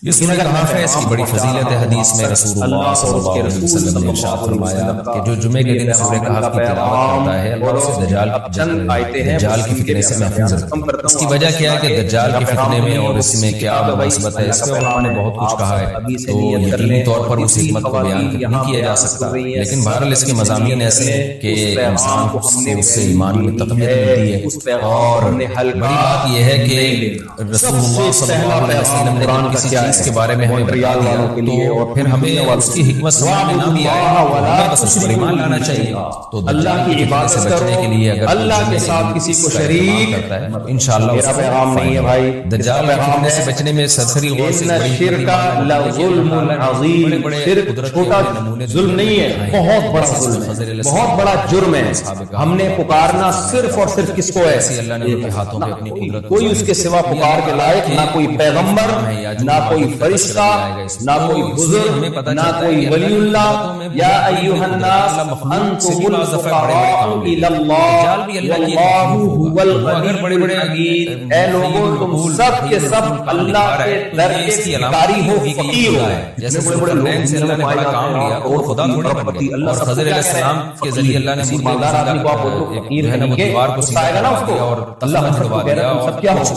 اس میں کہا ہے اس کی بڑی فضیلت ہے۔ حدیث میں رسول اللہ صلی اللہ علیہ وسلم نے ارشاد فرمایا کہ جو جمعے کے دن سورہ کہف کی تلاوت کرتا ہے اللہ اسے دجال کی فتنے سے محفوظ رکھتا ہے۔ اس کی وجہ کیا ہے کہ دجال کے فتنے میں اور اس میں کیا مناسبت ہے، اس پہ علماء نے بہت کچھ کہا ہے، تو یقینی طور پر اس حکمت کو بیان نہیں کیا جا سکتا، لیکن بہرحال اس کے مضامین ایسے ہیں کہ انسان کو اس سے ایمان میں تقویت ملتی ہے۔ اور بڑی بات یہ ہے کہ رسول اللہ صلی اللہ علیہ وسلم نے کسی چیز کے بارے میں ہمیں بتا دیا تو پھر ہمیں اس کی حکمت سمجھ میں نہ بھی آئے ہمیں بس اس پر ایمان لانا چاہیے۔ تو اللہ کی عبادت سے بچنے کے لیے اگر اللہ کے ساتھ کسی کو شریک کرتا ہے انشاءاللہ میرا پیغام نہیں ہے بھائی، دجال کے فتنے سے بچنے میں سرسری غور سے شرک لظلم عظیم، شرک چھوٹا ظلم نہیں ہے، بہت بڑا ظلم ہے، بہت بڑا جرم ہے۔ ہم نے پکارنا صرف اور صرف کس کو ہے؟ اللہ نے ان کے ہاتھوں پہ اپنی قدرت، کوئی اس کے سوا پکار کے لائق نہ کوئی پیغمبر، نہ کوئی فرشتہ، نہ کوئی بزرگ، نہ کوئی ولی اللہ۔ یا ایھا الناس انتم الفقراء الی اللہ واللہ هو الغنی الحمید۔ اے لوگوں تم سب کے سب اللہ کے در کے بھکاری ہو، فقیر ہو۔ جیسے بڑے بڑے سے اللہ نے بڑا کام لیا اور خدا تھوڑی بن گئے، اور خضر علیہ السلام کے ذریعے اللہ نے مالدار آدمی کو آپ فقیر ہے دیوار کو سیدھا نا اس کو، اور اللہ دبا دیا، اور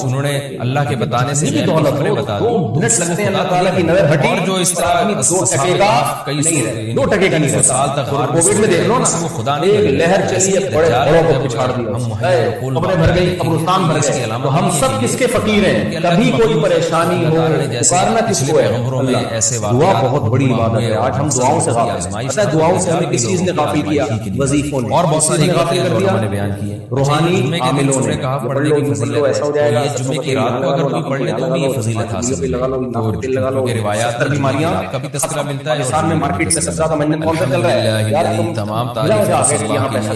انہوں نے اللہ کے بتانے سے بتا دی۔ 2 منٹ لگتے ہیں اللہ تعالیٰ کی نظر ہٹی، اور جو اس طرح 2 ٹکے کا نہیں ہے، 2 ٹکے کا نہیں ہے۔ سال تک کووڈ میں دیکھ لو نا، خدا نے ایک لہر چلی ہے، بڑے بڑوں کو پچھاڑ دیا، قبریں بھر گئی، قبرستان بھر گئے۔ تو ہم سب کس کے فقیر ہیں؟ کبھی کوئی پریشانی ہو پکارنا کس کو ہے؟ دعا بہت بڑی عبادت ہے۔ آج ہم دعاؤں سے غافل ہیں، پتہ ہے دعاؤں سے ہمیں کس چیز نے غافل کیا؟ وظیفوں نے، اور بہت ساری غافل کر دیا بیان کی ہے روحانی عاملوں نے۔ کہا پڑھنے کی فضیلت ایسا ہو جائے گا، یہ جمعے کی رات کو اگر کوئی پڑھ لے تو یہ فضیلت حاصل ہے۔ روایات بیماریاں کبھی تذکرہ ملتا ہے پاکستان میں مارکیٹ میں سب سے زیادہ منت کون سا چل رہا ہے؟ یار تم تمام یہاں پیسہ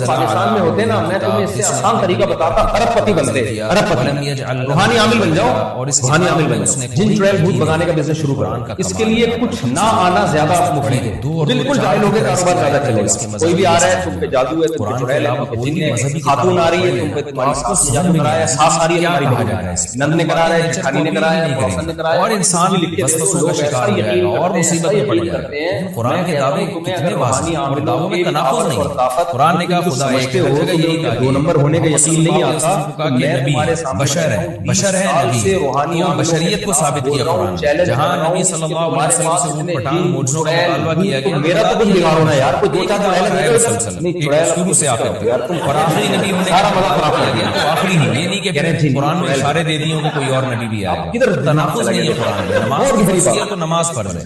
پاکستان میں ہوتے نا، میں تمہیں اس سے آسان طریقہ بتاتا، ارب پتی بنتے، ارب پتی، روحانی عامل بن جاؤ، روحانی عامل بن جاؤ، جن چڑیل بھوت بگانے کا بزنس شروع کرو۔ اس کے لیے کچھ نہ آنا زیادہ مفید ہے، بالکل جاہل ہو کے کاروبار زیادہ چلے گا۔ کوئی بھی آ رہا ہے تم پہ جادو ہے، تم پہ چڑیل ہے، تم پہ جن ہے، خاتون آ رہی ہے تم پہ تمہاری ساس نے جادو کرایا ہے، ساس آ رہی ہے تمہاری بہن، نند نے کرایا ہے، جٹھانی نے کرایا ہے، پڑوسن نے کرایا ہے، اور انسان وسوسوں کا شکار ہو جائے گا اور مصیبت میں پڑ جائے گا۔ قرآن کے دعوے کتنے واضح اور دعووں میں تناقض نہیں ہے۔ قرآن نے کہا خدا ایک ہے، ہر جگہ یہی کہا 2 نمبر ہونے کا یقین نہیں آتا کہ نبی بشر ہے، بشر ہے نبی، روحانی بشریت کو ثابت کیا قرآن نے۔ جہاں نبی صلی اللہ علیہ وسلم سے اونٹ پٹھان معجزوں کا مطالبہ کیا گیا، میرا تو کچھ بگاڑ ہونا ہے یار، کوئی 2-4 شروع سے آخر تک، اور آخری نبی ہونے کا مطالبہ کیا گیا تو آخری نہیں، یہ نہیں کہ قرآن میں اشارے دے دیے کہ کوئی اور نبی بھی آئے گا۔ تناقض نہیں ہے قرآن میں، نماز کی فضیلت تو نماز فرض ہے،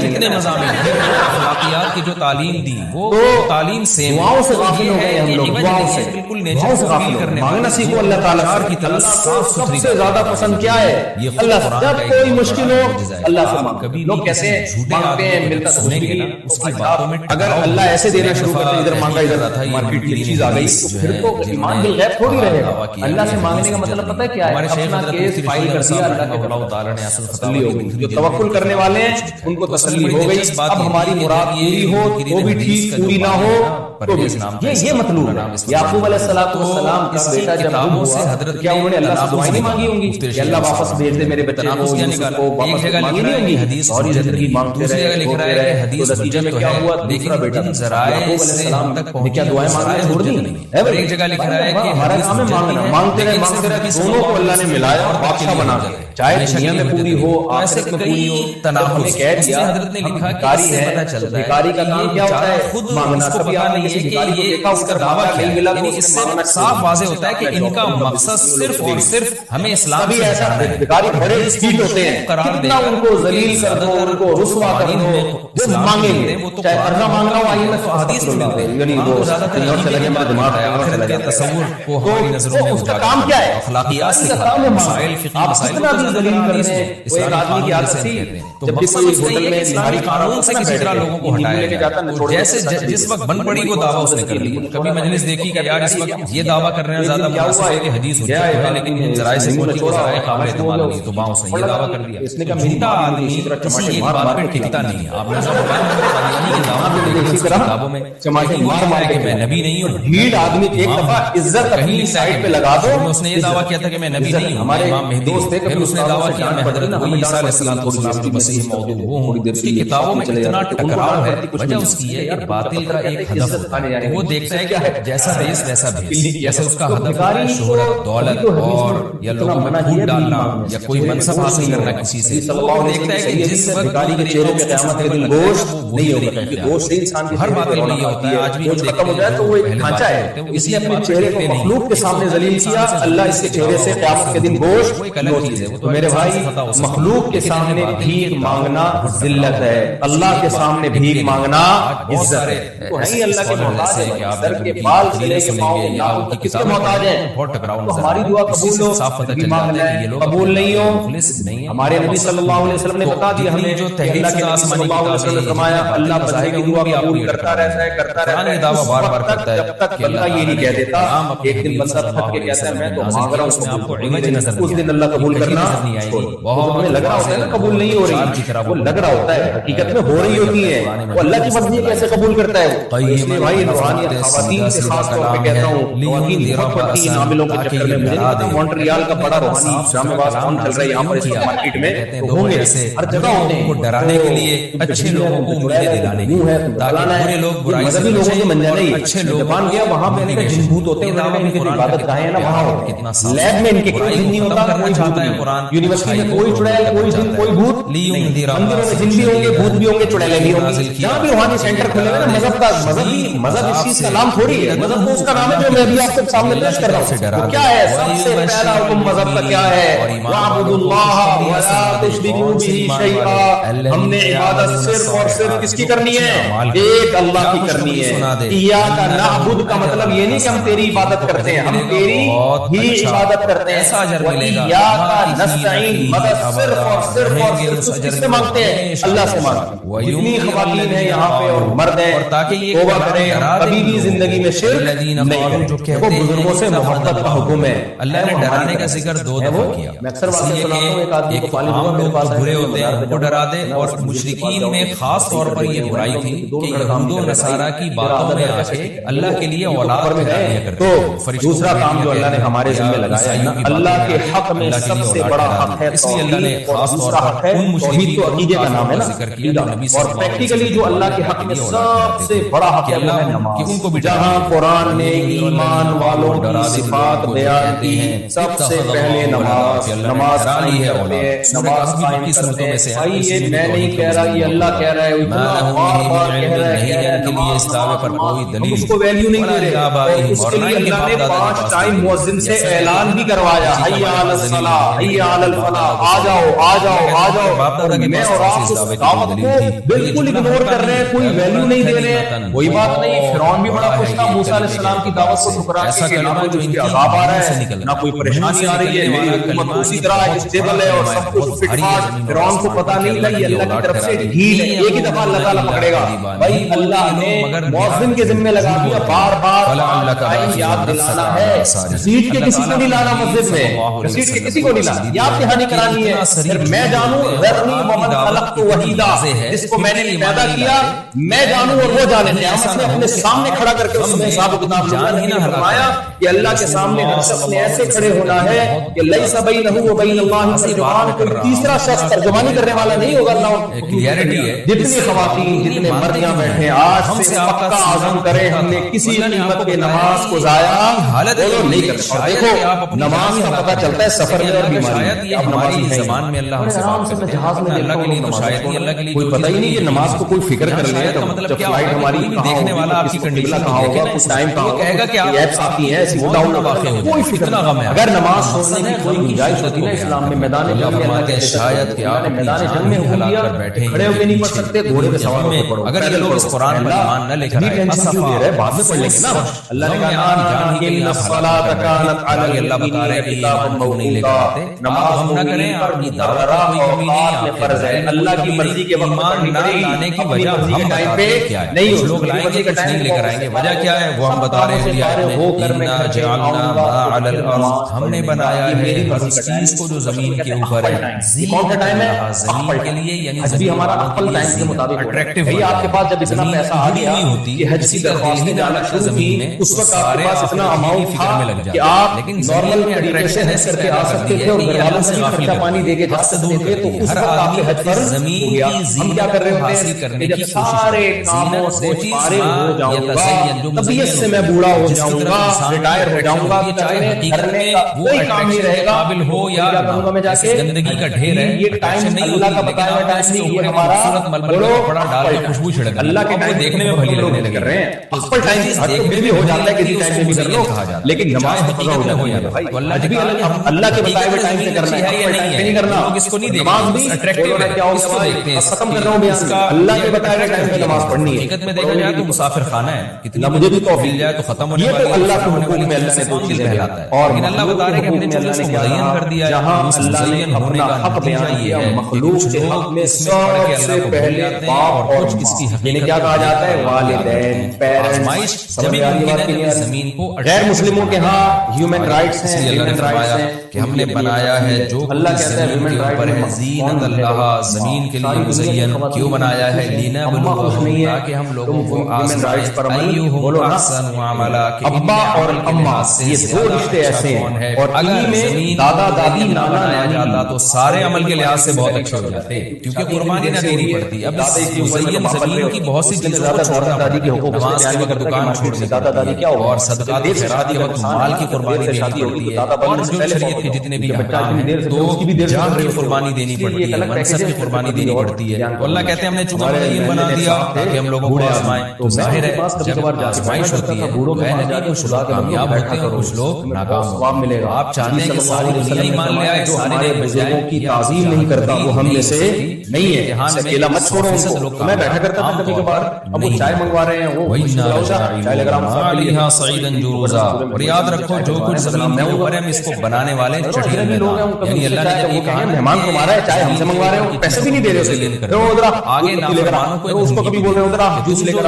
کتنے مضامین ہیں اخلاقیات کی جو تعلیم دی وہ تعلیم سے دعاؤں سے غافل ہو گئے ہم لوگ، دعاؤں سے بالکل نیچر سے غافل کرنے مانگنا سیکھو اللہ تعالیٰ کی طرف۔ سب سے زیادہ پسند کیا ہے؟ اللہ سے، جب کوئی مشکل ہو اللہ سے مانگو۔ لوگ کیسے مانگتے ہیں، ملتا تو کچھ بھی نہیں۔ اس کی باتوں میں اگر اللہ ایسے دینا شروع کرتے ادھر مانگا ادھر مارکیٹ کی چیز آ گئی تو پھر تو ایمان بالغیب تھوڑی رہے گا۔ اللہ سے مانگنے کا مطلب پتہ ہے کیا ہے؟ اپنا کیس فائل کر دیا، اللہ کے اللہ تعالیٰ نے تسلی ہو گئی۔ جو توکل کرنے والے ہیں ان کو تسلی ہو گئی، اب ہماری مراد پوری ہو وہ بھی ٹھیک، پوری نہ ہو تو یہ مطلوب ہے۔ یعقوب علیہ السلام کا بیٹا جب گم ہوا کیا انہوں نے اللہ سے دعائیں نہیں مانگی ہوں گی کہ اللہ واپس بھیج دے میرے بچے کو، یوسف کو واپس مانگی نہیں ہوں گی؟ حدیث اور یہ زندگی مانگتے رہے، ہوتے رہے، تو نتیجے میں کیا ہوا؟ دوسرا بیٹا یعقوب علیہ السلام نے کیا دعائیں مانگنا چھوڑ دی؟ ایک جگہ لکھ رہا ہے کہ ہمارا کام ہے مانگنا، مانگتے رہے مانگتے رہے، دونوں کو اللہ نے ملایا اور بادشاہ بنا دیا، چاہے دنیا میں پوری ہو آخرت میں پوری ہو۔ تناقض ہمیں کہہ دیا حضرت نے لکھا بھکاری ہے، بھکاری کا کام کیا ہوتا ہے؟ خود مانگنا۔ کبھی آپ نے کسی بھکاری کو دیکھا اس کا دعویٰ نہیں ملا تو اس سے صاف واضح ہوتا ہے کہ ان کا مقصد صرف اور صرف ہمیں اسلام بھی ایسا بھکاری بڑے اسپیڈ ہوتے ہیں، کتنا ان کو ذلیل کر دو، ان کو رسوا کر دو، جو مانگیں گے چاہے قرضہ مانگ رہا ہو آئیے میں حدیث ملتے ہیں، یعنی وہ سے لگے میرا دماغ ہے آخرت کے تصور کو ہماری نظروں میں، اس کا کام کیا ہے؟ اخلاقیات سے مسائل فقہی مسائل کو ذلیل کرتے ہیں۔ وہ ایک آدمی کی عادت تھی جب بھی کوئی ہوٹل میں نہاری قانون سے کسی طرح لوگوں کو ہٹایا جاتا، جیسے جس وقت بن پڑی وہ دعویٰ اس نے کر لیا. کبھی مجلس دیکھی کہ یار اس وقت یہ دعویٰ کر رہے ہیں زیادہ مناسب ہے کہ حدیث حجت ہے، لیکن ان ذرائع سے پہنچی کہ ذرائع قابل اعتماد نہیں، تو وہاں اس نے یہ دعویٰ کر دیا. جھوٹا آدمی کسی ایک بات پہ ٹکتا نہیں ہے. آپ نے کتابوں میں کہ میں نبی نہیں ہوں، بھیڑ آدمی ایک دفعہ عزت اپنی سائڈ پہ لگا دو. اس نے یہ دعویٰ کیا تھا کہ میں نبی نہیں ہوں، امام مہدی. پھر اس نے دعویٰ کیا میں حضرت عیسیٰ علیہ السلام کو مسیح موعود وہ ہوں. اس کی کتابوں میں اتنا ٹکراؤ ہے، وجہ اس کی ہے کہ باطل کا ایک ہدف ہوتا ہے، وہ دیکھتا ہے کہ جیسا دیس ویسا بھیس. جیسے اس کا ہدف ہوتا ہے شہرت، دولت اور یا لوگوں میں پھوٹ ڈالنا یا کوئی منصب حاصل کرنا کسی سے. وہ دیکھتا ہے کہ جس وقت کے چہرے پہ قیامت کے دن گوشت نہیں ہوگا. ہر باطل میں یہ ہوتا ہے. آج بھی ختم ہو جائے تو وہ ایک ڈھانچہ ہے، اس نے اپنے چہرے کو مخلوق کے سامنے ذلیل کیا. اللہ اس کے چہرے سے قیامت کے دن گوشت چیز ہے. تو میرے بھائی مخلوق کے سامنے بھیک مانگنا ذلت ہے، اللہ کے سامنے بھیک مانگنا عزت ہے. تو ہے اللہ کے محتاج ہے، سر کے بال سے لے کے پاؤں تک کس کے محتاج ہیں. تو ہماری دعا قبول ہو، قبول نہیں ہو. ہمارے نبی صلی اللہ علیہ وسلم نے بتا دیا ہمیں جو اللہ کے نبی صلی اللہ علیہ وسلم نے فرمایا اللہ بندے کی دعا قبول کرتا رہتا ہے، کرتا رہتا ہے دعویٰ بار بار کرتا ہے جب تک بندہ یہ نہیں کہہ دیتا. ایک دن بندہ تھک کے کہتا ہے میں تو مانگ رہا ہوں، آپ کو عوض نظر اس دن اللہ قبول کرنا ہمیں لگ رہا ہوتا ہے نا قبول نہیں ہو رہی، وہ لگ رہا ہوتا ہے حقیقت میں ہو رہی ہوتی ہے. وہ اللہ کی مرضی کیسے قبول کرتا ہے وہ. اس لیے بھائی روحانیت خواتین سے خاص طور پہ کہتا ہوں، خواتین بہت پڑتی ہیں عاملوں کے چکر میں. مجھے نہیں پتا مونٹریال کا بڑا روحانی جامع باز کون چل رہا ہے یہاں پر اس مارکیٹ میں، تو ہوں گے ہر جگہ ہوتے ہیں. ڈرانے کے لیے اچھے لوگوں کو امیدیں دلانے کے لیے تاکہ برے لوگ برائی سے مذہبی لوگوں کے من جانے. اچھے لوگ جاپان گیا وہاں پہ جن بھوت ہوتے ہیں، انہوں نے ان کی عبادت گاہیں ہیں نا وہاں ہوتے ہیں. لیب میں ان کے کوئی جن نہیں ہوتا، کوئی چاہتا ہے قرآن. یونیورسٹی میں کوئی چڑیل، کوئی جن، کوئی بھوت. مندروں میں جن بھی ہوں گے، بھوت بھی ہوں گے، چڑیلیں بھی ہوں گی. جہاں بھی روحانی سینٹر کھلے ہوئے نا مذہب کا، مذہب اس چیز کا نام تھوڑی ہے. مذہب تو اس کا نام ہے جو میں بھی آپ کے سامنے پیش کر رہا ہوں. کیا ہے سب سے پہلا حکم مذہب کا کیا ہے؟ وَاعْبُدُوا اللَّهَ وَلَا تُشْرِكُوا بِهِ شَيْئًا. ہم نے عبادت صرف اور صرف کس کی کرنی ہے؟ ایک اللہ کی کرنی ہے. ایاک نعبد کا مطلب یہ نہیں کہ ہم تیری عبادت کرتے ہیں، ہم تیری ہی عبادت کرتے ہیں. ایاک نستعین، مدد صرف اور صرف اور صرف کس سے مانگتے ہیں؟ اللہ سے مانگتے ہیں. جتنی خواتین ہیں یہاں پہ اور مرد ہیں توبہ کریں، کبھی بھی زندگی میں شرک نہیں کریں. وہ بزرگوں سے محبت کا حکم ہے. اللہ نے ڈرانے کا ذکر دو دفعہ کیا. میں اکثر باتیں سناتا ہوں، ایک آدمی کو پالی دعا میرے پاس برے ہوتے ہیں وہ ڈرا دے. اور مشرکین میں خاص طور پر یہ برائی تھی کہ یہود و نصارہ کی باتوں میں آ کے اللہ کے لیے اولاد پیدا کیا کرتے. تو دوسرا کام جو اللہ نے ہمارے ذمہ لگایا ہے، اللہ کے حق میں سب سے بڑا حق ہے اس لیے اللہ نے خاص طور پر ان مشرکین تو عقیدے کا نام ہے نا ذکر کیا. اور پریکٹیکلی جو اللہ کے حق میں سب سے بڑا حق ہے اللہ ہے نماز. جہاں قرآن نے ایمان والوں کی صفات بیان کی سب سے پہلے نماز قائم کرتے ہیں، نماز قائم کرتے ہیں. بھائی یہ میں نہیں کہہ رہا، یہ اللہ کہہ رہا ہے. اس دعوے پر کوئی دلیل اس کو ویلیو نہیں دے رہے. اس کے لیے اللہ نے 5 ٹائم مؤذن سے اعلان بھی کروایا، حی علی الصلاۃ، حی علی الفلاح، آ جاؤ آ جاؤ آ جاؤ. میں اور آپ اس دعوت کو بالکل اگنور کر رہے ہیں، کوئی ویلیو نہیں دے رہے ہیں. کوئی بات نہیں، فرعون بھی بڑا خوش تھا موسیٰ علیہ السلام کی دعوت کو ٹھکرا کے. نہ کوئی اس کے عذاب آ رہا ہے، نہ کوئی پریشانی آ رہی ہے. میری حکومت اسی طرح ہے، اسٹیبل ہے اور سب کچھ فٹ فاٹ. فرعون کو پتا نہیں تھا یہ اللہ کی طرف سے ڈھیل ہے، ایک ہی دفعہ اللہ تعالیٰ پکڑے گا. بھائی اللہ نے مؤذن کے ذمہ لگا دیا بار بار یاد دلانا ہے. گھسیٹ کے کسی کو نہیں لانا مسجد میں، گھسیٹ کے کسی کو نہیں لانا، یاد دہانی کرانی ہے. صرف میں جانوں ذرنی ومن خلقت وحیدا، جس کو میں نے پیدا کیا میں جانوں اور وہ جانے. قیامت میں اپنے سامنے کھڑا کر کے اس میں حساب و کتاب فرمایا کہ اللہ کے سامنے ہر شخص نے ایسے کھڑے ہونا ہے کہ لیس بینہ و بین اللہ ترجمان، کوئی تیسرا شخص ترجمانی کرنے والا نہیں ہوگا. اللہ کلیئرٹی ہے. جتنی خواتین جتنے مردیاں بیٹھے ہیں آج سے پکا عزم کریں ہم نے کسی قیمت کے نماز کو ضائع نہیں کرنا. دیکھو نماز کا پتہ چلتا ہے سفر میں اور بیماری. اب ہماری زبان میں اللہ سے آرام سے جہاز میں اللہ کے لیے تو شاید ہی اللہ کے لیے کوئی پتہ ہی نہیں کہ نماز کو کوئی فکر کر لے تو مطلب کیا فلائٹ ہماری دیکھنے والا آپ کی کنڈیشن کہاں ہوگا، کس ٹائم کہاں کہے گا کہ ایپس آتی ہیں ایسی ڈاؤن نہ واقع ہو کوئی فکر نہ. اگر نماز چھوڑنے کی کوئی گنجائش ہوتی ہے اسلام میں میدان جنگ میں اللہ کے شاید کہ آپ میدان جنگ میں ہو گیا کھڑے ہو کے نہیں پڑھ سکتے گھوڑے پہ سوار ہو کے پڑھو. اگر یہ لوگ اس قرآن پر ایمان نہ لے کر آئے اصفا دے رہے بعد میں پڑھ لیں نا. اللہ نے کہا ان الصلاۃ کانت علی اللہ بتا رہے کہ ایمان کو نہیں لے کر آتے نماز ہم نہ کریں اور یہ دعویٰ کوئی کمی نہیں ہے فرض ہے. اللہ کی مرضی کے وقت نہ لانے کی وجہ ہم ٹائم پہ نہیں. لوگ لائیں گے کچھ نہیں لے کر آئیں گے. وجہ کیا ہے وہ ہم بتا رہے ہیں. ہم نے بنایا ہے ہر اس چیز کو جو زمین کے اوپر ہے زمین کے لیے, یعنی ابھی ہمارا عقل ٹائم کے مطابق اٹریکٹیو. آپ کے پاس جب اتنا پیسہ آ گیا کہ حج کی درخواستیں جانا شروع کی, اس وقت آپ کے پاس اتنا اماؤنٹ تھا کہ آپ نارمل طریقے سے حج کر کے آ سکتے تھے اور گھر والوں سے خرچہ پانی دے کے جا سکتے تھے. تو اس وقت آپ کے حج پر زمین ہو گیا. کی ہم کیا کر رہے ہوتے حاصل ہیں کرنے کہ کی جب سارے کاموں سے فارغ ہو جاؤں گا, طبیعت سے میں بوڑھا ہو جاؤں گا, ریٹائر ہو جاؤں گا, کرنے کا کوئی کام نہیں رہے گا, قابل ہو یا کروں گا میں جا کے گندگی کا ڈھیر ہے. یہ ٹائم اللہ کا بتایا ہوا ٹائم نہیں, یہ ہمارا بولو ڈال کے خوشبو چھڑک اللہ کے ٹائم دیکھنے میں بھلی لگنے لگے کر رہے ہیں. اپر ٹائم پھر بھی ہو جاتا ہے کسی ٹائم میں بھی کر لو, لیکن نماز حقیقت میں ہو جاتا ہے. اللہ کے بتائے ہوئے ٹائم سے کرنا ہے, اپر ٹائم سے نہیں کرنا. اس کو نہیں نماز بھی کیا ہوگا ختم کر رہا ہوں بیان, اللہ کے بتائے ہوئے ٹائم پہ نماز پڑھنی ہے. حقیقت میں دیکھا جائے تو مسافر خانہ ہے, کتنا مجھے بھی توفیق جائے تو ختم ہونے یہ والی تو اللہ کے حکم میں اللہ نے دو چیزیں کہلاتا ہے. اور لیکن اللہ بتا رہے ہیں کہ ہم نے چیزوں کو مزین کر دیا ہے, جہاں اللہ نے اپنا حق بیان کیا مخلوق کے حق میں سب سے پہلے باپ اور اس کی حقیقت کیا کہا جاتا ہے, والدین, پیرنٹس. زمین کو غیر مسلموں کے ہاں ہیومن رائٹس ہیں, ہیومن رائٹس ہیں کہ ہم نے بنایا ہے جو اللہ کہتا ہے ہیومن رائٹ ہے زینت اللہ, زمین کے لیے مزین کیوں بنایا ہے, لنبلوہم, تاکہ ہم لوگوں کو آزمائیں ایہم احسن عملا, ابا اور اما یہ دو رشتے ایسے ہیں, اور انہی میں دادا دادی نانا جاتا تو سارے عمل کے لحاظ سے بہت اچھے ہو جاتے, کیونکہ قربانی نہ دینی پڑتی. اب مزین زمین کی بہت سی چیزوں کو چھوڑنا دادی کے حقوق نماز کے وقت دکان چھوڑنے دادا دادی کیا اور صدقات و خیرات کے وقت مال کی قربانی دینی پڑتی ہے, اور جو شریعت کے جتنے بھی احکام ہیں تو جان کی قربانی دینی پڑتی ہے, منصب کی قربانی دینی پڑتی ہے. اللہ کہتے ہیں ہم نے چونکہ مزین بنا دیا تاکہ ہم لوگوں کو آزمائیں. تو ظاہر ہے جب آزمائش ہوتی ہے بوڑھوں میں کچھ لوگ کامیاب ہوتے ہیں اور کچھ لوگ ناکام ملے گا. آپ چاہتے ہیں کہ ساری دنیا ہی مان لے آئے, جو ہمارے بزرگوں کی تعظیم نہیں کرتا وہ ہم میں سے نہیں ہے. اکیلا مت چھوڑو ان کو. میں بیٹھا کرتا تھا کبھی کبھار, اب وہ چائے منگوا رہے ہیں, وہ چائے لے کر اور یاد رکھو جو کچھ زمین میں اوپر ہے ہم اس کو بنانے والے چٹیل میدان, یعنی اللہ نے جب یہ کہا مہمان کو مارا ہے, چائے ہم سے منگوا رہے ہو, پیسے بھی نہیں دے رہے, آگے نافرمانوں کو اس کو کبھی بول رہے ہو جوس لے کر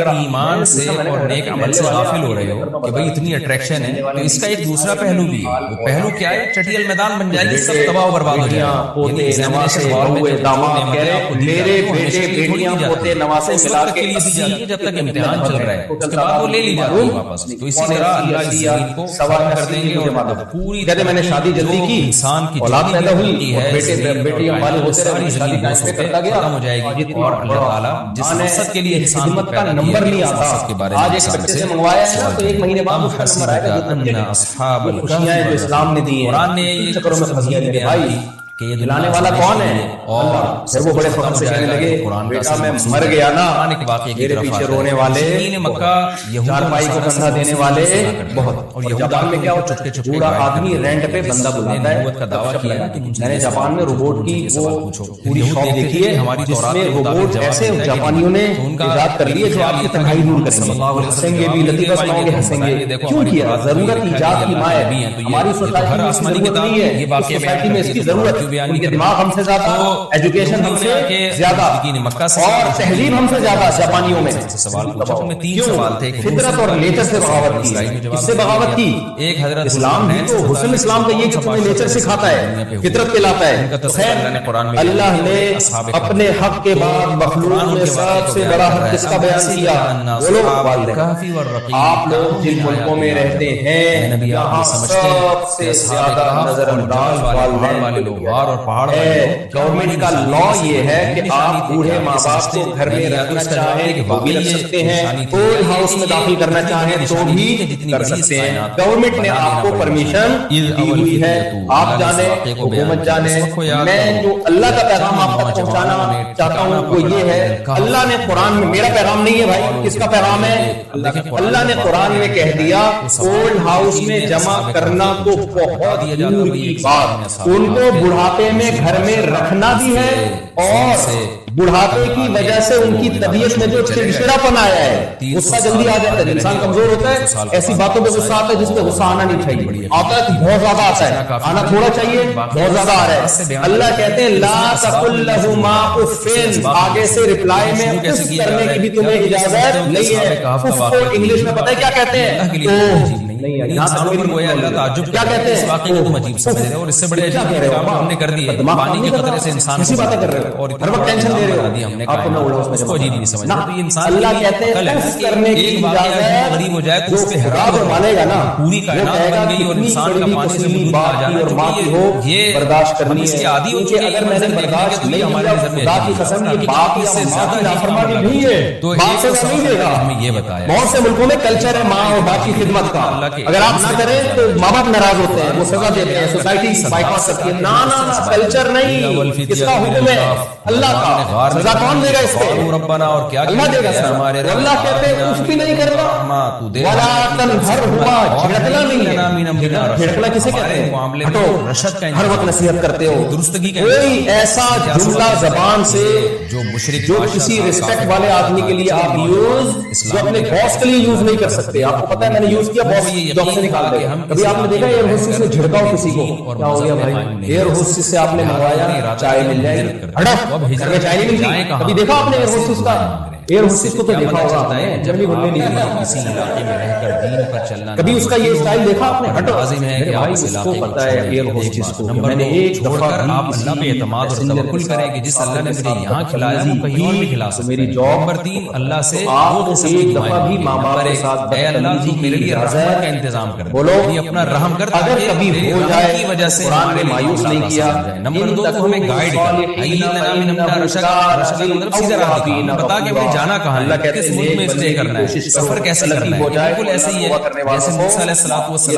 ایمان سے اور نیک عمل سے غافل ہو رہے ہو کہ بھئی اتنی اٹریکشن ہے, تو اس کا ایک دوسرا پہلو بھی ہے. وہ پہلو کیا ہے, چٹیل میدان بن جائے گی, سب تباہ و برباد ہو جائے گی. جب تک امتحان چل رہا ہے اس کے بعد وہ لے لی جاتی ہے واپس. تو اسی طرح اللہ اس زمین کو سوار کر دیں گے اور پوری کہتے میں نے شادی جلدی کی, انسان کی اولاد پیدا ہوئی ہے, بیٹی والے ہوتے رہے, شادی ٹائم پہ کرتا گیا, ختم ہو جائے گی. اور اللہ تعالیٰ جس مقصد کے لیے انسان خدمت کا نمبر نہیں آتا, آج ایک بچے سے منگوایا ہے تو ایک مہینے بعد اس کا نمبر آئے گا. خوشیاں جو اسلام نے دی ہیں, قرآن نے یہ چکروں میں پھنس گئے بھائی کہ یہ دلانے والا کون ہے, اور پھر وہ بڑے فخر سے کہنے لگے بیٹا میں مر گیا نا, میرے پیچھے رونے والے مکہ چارپائی کو بندہ دینے والے بہت. اور جاپان میں کیا ہوتا ہے, بوڑھا آدمی رینٹ پہ بندہ بلاتا ہے. میں نے جاپان میں روبوٹ کی وہ پوری شاپ دیکھی ہے, جس میں روبوٹ ایسے جاپانیوں نے ایجاد کر لیے جو آپ کی تنہائی دور کریں گے, ہنسیں گے بھی, لطیفہ سنائیں گے, ہنسیں گے. کیوں کیا, ضرورت ایجاد کی ماں ہے. ہماری سوسائٹی میں اس کی ضرورت نہیں ہے, اس سوسائٹی میں اس کی ضرورت. ان کے دماغ ہم سے زیادہ, ایجوکیشن ہم سے زیادہ, اور تہذیب ہم سے زیادہ جاپانیوں میں. فطرت اور نیچر سے بغاوت کی. اس سے بغاوت کی. ایک حضرت اسلام بھی تو حسن اسلام کا یہ کہ تمہیں نیچر سکھاتا ہے, فطرت کہلاتا ہے. اللہ نے اپنے حق کے بعد مخلوق میں سب سے بڑا حق کس کا بیان کیا, بولو والدین. آپ لوگ جن ملکوں میں رہتے ہیں یہاں سب سے زیادہ نظر انداز والدین لوگ ہے. گورنمنٹ کا لا یہ ہے کہ آپ بوڑھے ماں باپ کو گھر میں رکھنا چاہیں وہ بھی رکھ سکتے ہیں, اولڈ ہاؤس میں داخل کرنا چاہیں تو بھی کر سکتے ہیں. گورنمنٹ نے آپ کو پرمیشن دی ہوئی ہے. آپ جانے, حکومت جانے. میں جو اللہ کا پیغام آپ تک پہنچانا چاہتا ہوں وہ یہ ہے, اللہ نے قرآن میں, میرا پیغام نہیں ہے بھائی, کس کا پیغام ہے, اللہ نے قرآن میں کہہ دیا اولڈ ہاؤس میں جمع کرنا تو بہت دور کی بات. ان کو بڑھا بڑھاپے میں گھر میں رکھنا بھی ہے اور بڑھاپے کی وجہ سے ان کی طبیعت میں جو چڑچڑاپن آیا ہے، غصہ جلدی آ جاتا ہے، انسان کمزور ہوتا ہے، ایسی باتوں پہ غصہ آتا ہے جس پہ غصہ آنا نہیں چاہیے، آتا ہے بہت زیادہ آتا ہے، آنا تھوڑا چاہیے، بہت زیادہ آ رہا ہے۔ اللہ کہتے ہیں لا تقل لهما اف، آگے سے ریپلائی میں اف کرنے کی بھی تمہیں اجازت نہیں ہے۔ اف کو انگلش میں پتہ ہے کیا کہتے ہیں؟ انسانوں پر گویا اللہ تعجب کیا کہتے ہیں؟ اس واقعے کو تم عجیب سمجھ رہے ہو، اور اس سے بڑے عجیب کام ہم نے کر دیے، پانی کے قطرے سے انسان کسی باتیں کر رہے ہو اور ہر وقت ٹینشن لے رہے ہو، ہم نے آپ کو میں اڑا اس کو عجیب نہیں سمجھ رہا۔ تو یہ انسان اللہ کہتے ہیں اف کرنے کی ایک واقعہ غریب ہو جائے تو اس پہ حرام مانے گا نا، پوری کائنات بن گئی اور انسان کا پانی سے وجود آ جانا، جو یہ برداشت کرنی ہے، عادی ہو چکی ہے۔ اگر میں نے برداشت نہیں کیا خدا کی قسم یہ باپ سے زیادہ نافرمانی نہیں ہے، تو باپ سے نہیں دے گا۔ ہمیں یہ بتایا بہت سے ملکوں میں کلچر ہے ماں اور باپ کی خدمت کا، اگر آپ نہ کریں تو ماں باپ ناراض ہوتے ہیں، وہ سزا دیتے ہیں، سوسائٹی بائیکاٹ کرتی ہے۔ نا کلچر نہیں، اس کا حکم ہے اللہ کا، سزا کون دے گا اس پہ؟ ربنا، اور کیا اللہ دے گا ہمارے۔ اللہ کہتے ہیں کچھ بھی نہیں کرنا، ولا تنہرہما، جھڑکنا نہیں ہے۔ جھڑکنا کسے کہتے ہیں؟ ہٹو، ہر وقت نصیحت کرتے ہو، درستگی کا کوئی ایسا جملہ زبان سے جو مشرک جو کسی ریسپیکٹ والے آدمی کے لیے آپ یوز، جو اپنے باس کے لیے یوز نہیں کر سکتے۔ آپ کو پتہ ہے میں نے یوز کیا، باس جاب سے نکال دے۔ کبھی آپ نے دیکھا ایئر ہوسٹس نے جھڑکا ہو کسی کو؟ کیا ہو گیا بھائی؟ ایئر ہوسٹس سے آپ نے منگوایا چائے مل جائے گی، ہٹو گھر میں چائے نہیں ملتی۔ کبھی دیکھا آپ نے ایئر ہوسٹس کا؟ ایئر ہوسٹس کو تو دیکھا ہوگا آپ نے، جب بھی گھومنے نہیں گیا کسی علاقے میں رہ کر دین پر چلنا، کبھی اس کا یہ اسٹائل دیکھا آپ نے؟ ہٹو لازم ہے کہ آپ اس علاقے کو پتہ ہے ایئر ہوسٹس کو میں نے ایک دفعہ آپ اللہ پہ اعتماد اور توکل کریں کہ جس اللہ نے مجھے یہاں کھلایا وہ کہیں اور بھی کھلا سکتا ہے۔ میری جاب نمبر 3 اللہ سے آپ ایک دفعہ بھی ماں باپ کے ساتھ اے اللہ تو میرے لیے رحمت کا انتظام کر، بولو یہ اپنا رحم کر، اگر کبھی ہو جائے کی وجہ سے قرآن نے مایوس نہیں کیا۔ نمبر 2 تو ہمیں گائیڈ کر، سیدھے راہ دکھا، بتا کہ ہمیں جانا کہاں ہے، کس ملک میں اسٹے کرنا ہے، سفر کیسے کرنا ہے۔ بالکل ایسے ہی ہے جیسے موسیٰ علیہ السلام سے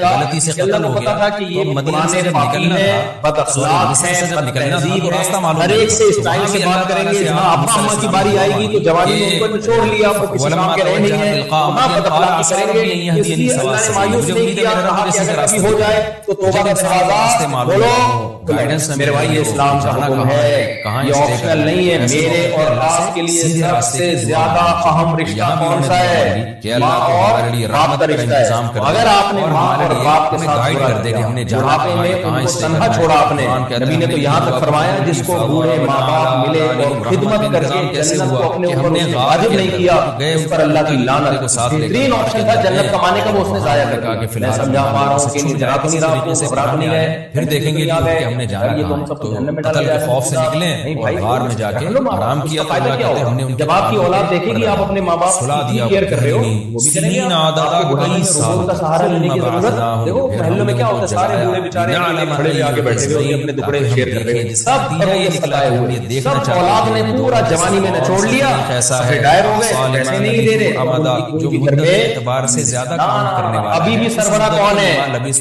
غلطی سے قتل ہو گیا، تو مدینہ سے جب نکلنا تھا، مصر سے جب نکلنا تھا تو راستہ معلوم ہر ایک سے اسٹائل سے بات کریں گے۔ جہاں ابا اما کی باری آئے گی تو جوانی میں ان کو چھوڑ لیا، آپ کو کسی کام کے رہے نہیں ہے، وہاں بد اخلاقی کریں گے۔ اس لیے اللہ نے مایوس نہیں کیا، کہا کہ اگر کبھی ہو جائے تو توبہ کا دروازہ بولو۔ گائیڈنس میرے بھائی یہ اسلام کا حکم ہے، یہ آپشنل نہیں ہے۔ میرے اور آپ کے لیے سب سے زیادہ اہم رشتہ کون سا ہے؟ ماں اور باپ کا رشتہ ہے۔ اگر آپ نے ماں اور باپ کے ساتھ بڑھاپے میں ان کو تنہا چھوڑا، آپ نے، نبی نے تو یہاں تک فرمایا جس کو بوڑھے ماں باپ ملے اور خدمت کر کے جنت کو اپنے اوپر واجب نہیں کیا، اس پر اللہ کی لعنت۔ بہترین آپشن تھا جنت کمانے کا، وہ اس نے ضائع کر دیا۔ میں سمجھا پا رہا ہوں کہ نہیں جرا تو نہیں رہا، کو گھبرا تو نہیں ہے، پھر دیکھیں گے کہ ہم نے جانا تو قتل کے خوف سے نکلیں اور غار میں جا کے آرام کیا۔ فائدہ کیا ہوگا جب آپ کی اولاد دیکھے گی آپ اپنے ماں باپ کی کیئر کر رہے ہو، وہ بھی کریں گے۔ روبوٹ کا سہارا لینے کی ضرورت، دیکھو محلوں میں کیا ہوتا ہے، سارے بوڑھے بیچارے کھڑے ہوئے آگے بیٹھے ہوئے اپنے ٹکڑے شیئر کر رہے ہیں، سب نکلائے ہوئے، سب اولاد نے پورا جوانی میں نچوڑ لیا، ریٹائر ہو گئے، پیسے نہیں دے رہے، جو گھر میں اعتبار سے زیادہ کام کرنے والا ابھی بھی سربراہ کون ہے؟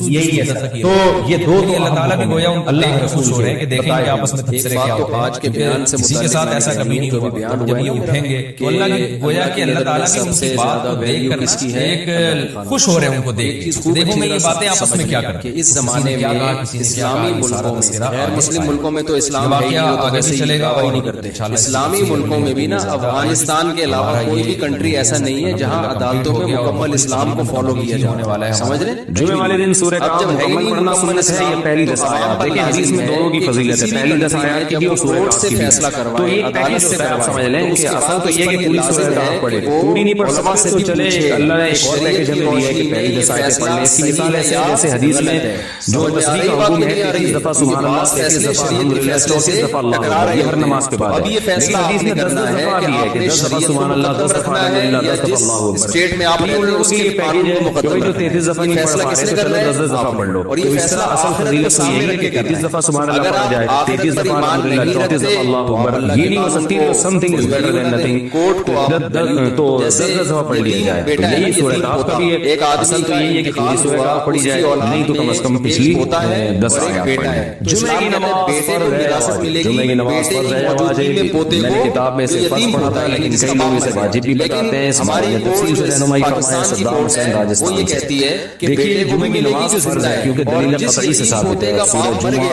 یہی ہے۔ تو یہ دو اللہ تعالیٰ بھی گویا ان اللہ کے خوش ہو رہے ہیں کہ دیکھیں گے آپس میں تبصرے کیا ہوتے ہیں۔ آج کے بیان سے کسی کے ساتھ ایسا کبھی نہیں ہوا، جب یہ اٹھیں گے تو اللہ کی گویا کہ اللہ تعالیٰ بھی ان کی بات کو دیکھ کر ایک خوش ہو رہے ہیں ان کو دیکھ کے، دیکھو میں یہ باتیں آپس میں کیا کرتے ہیں۔ اس زمانے میں اسلامی ملکوں میں، غیر مسلم ملکوں میں تو اسلام ہے آگے سے چلے گا اور نہیں کرتے۔ اسلامی ملکوں میں بھی نا، افغانستان کے علاوہ کوئی بھی کنٹری ایسا نہیں ہے جہاں عدالتوں میں مکمل اسلام کو فالو کیا جانے والا ہے، سمجھ رہے؟ جمعے والے دن سورہ کہف مکمل پڑھنا سنت ہے، یہ پہلی 10 آیات دیکھیں حدیث میں دونوں کی فضیلت ہے، پہلی 10 آیات کی اور سورہ کہف کی فیصلہ کروایا، تو یہ پیکج ہوتا ہے، آپ سمجھ لیں کہ اصل تو یہ کہ پوری سورہ کہف پڑھے، پوری نہیں پڑھ سکتے تو چلے، اللہ نے ایک اور پیکج ہمیں دیا ہے کہ پہلی 10 آیتیں پڑھ لیں۔ اس کی مثال ایسے جیسے حدیث میں جو تصویح کا حکم ہے 33 دفعہ سبحان اللہ، 33 دفعہ الحمدللہ، 34 دفعہ اللہ اکبر، یہ ہر نماز کے بعد ہے۔ لیکن حدیث میں 10 دفعہ بھی ہے کہ 10 دفعہ سبحان اللہ، 10 دفعہ الحمدللہ، 10 دفعہ اللہ اکبر۔ اسٹیٹ میں آپ نے اس کے لیے پیکج ہے، جو 33 دفعہ نہیں پڑھ پا رہے تو چلو 10 دفعہ پڑھ لو۔ تو اس طرح اصل فضیلت تو یہی ہے کہ 33 دفعہ سبحان اللہ پڑھا جائے، 33 دفعہ الحمدللہ، 34 دفعہ اللہ اکبر۔ یہ نہیں ہو سکتی تو some thing is better than nothing, تو 10 دفعہ پڑھ لیا جائے۔ تو یہی سورہ کہف کا بھی ہے، اصل تو یہی ہے کہ پوری سورہ کہف پڑھی جائے، نہیں تو کم از کم پچھلی 10 آیات پڑھیں۔ جمعے کی نماز فرض ہے، جمعے کی نماز فرض ہے، میں نے کتاب میں سے فرض پڑھا تھا، لیکن کئی لوگ اسے واجب بھی بتاتے ہیں۔ ہماری تفصیل سے رہنمائی فرمائے صدام حسین راجستھان سے۔ دیکھیے جمعے کی نماز فرض ہے کیونکہ دلیل قطعی سے ثابت ہے، سورہ جمعہ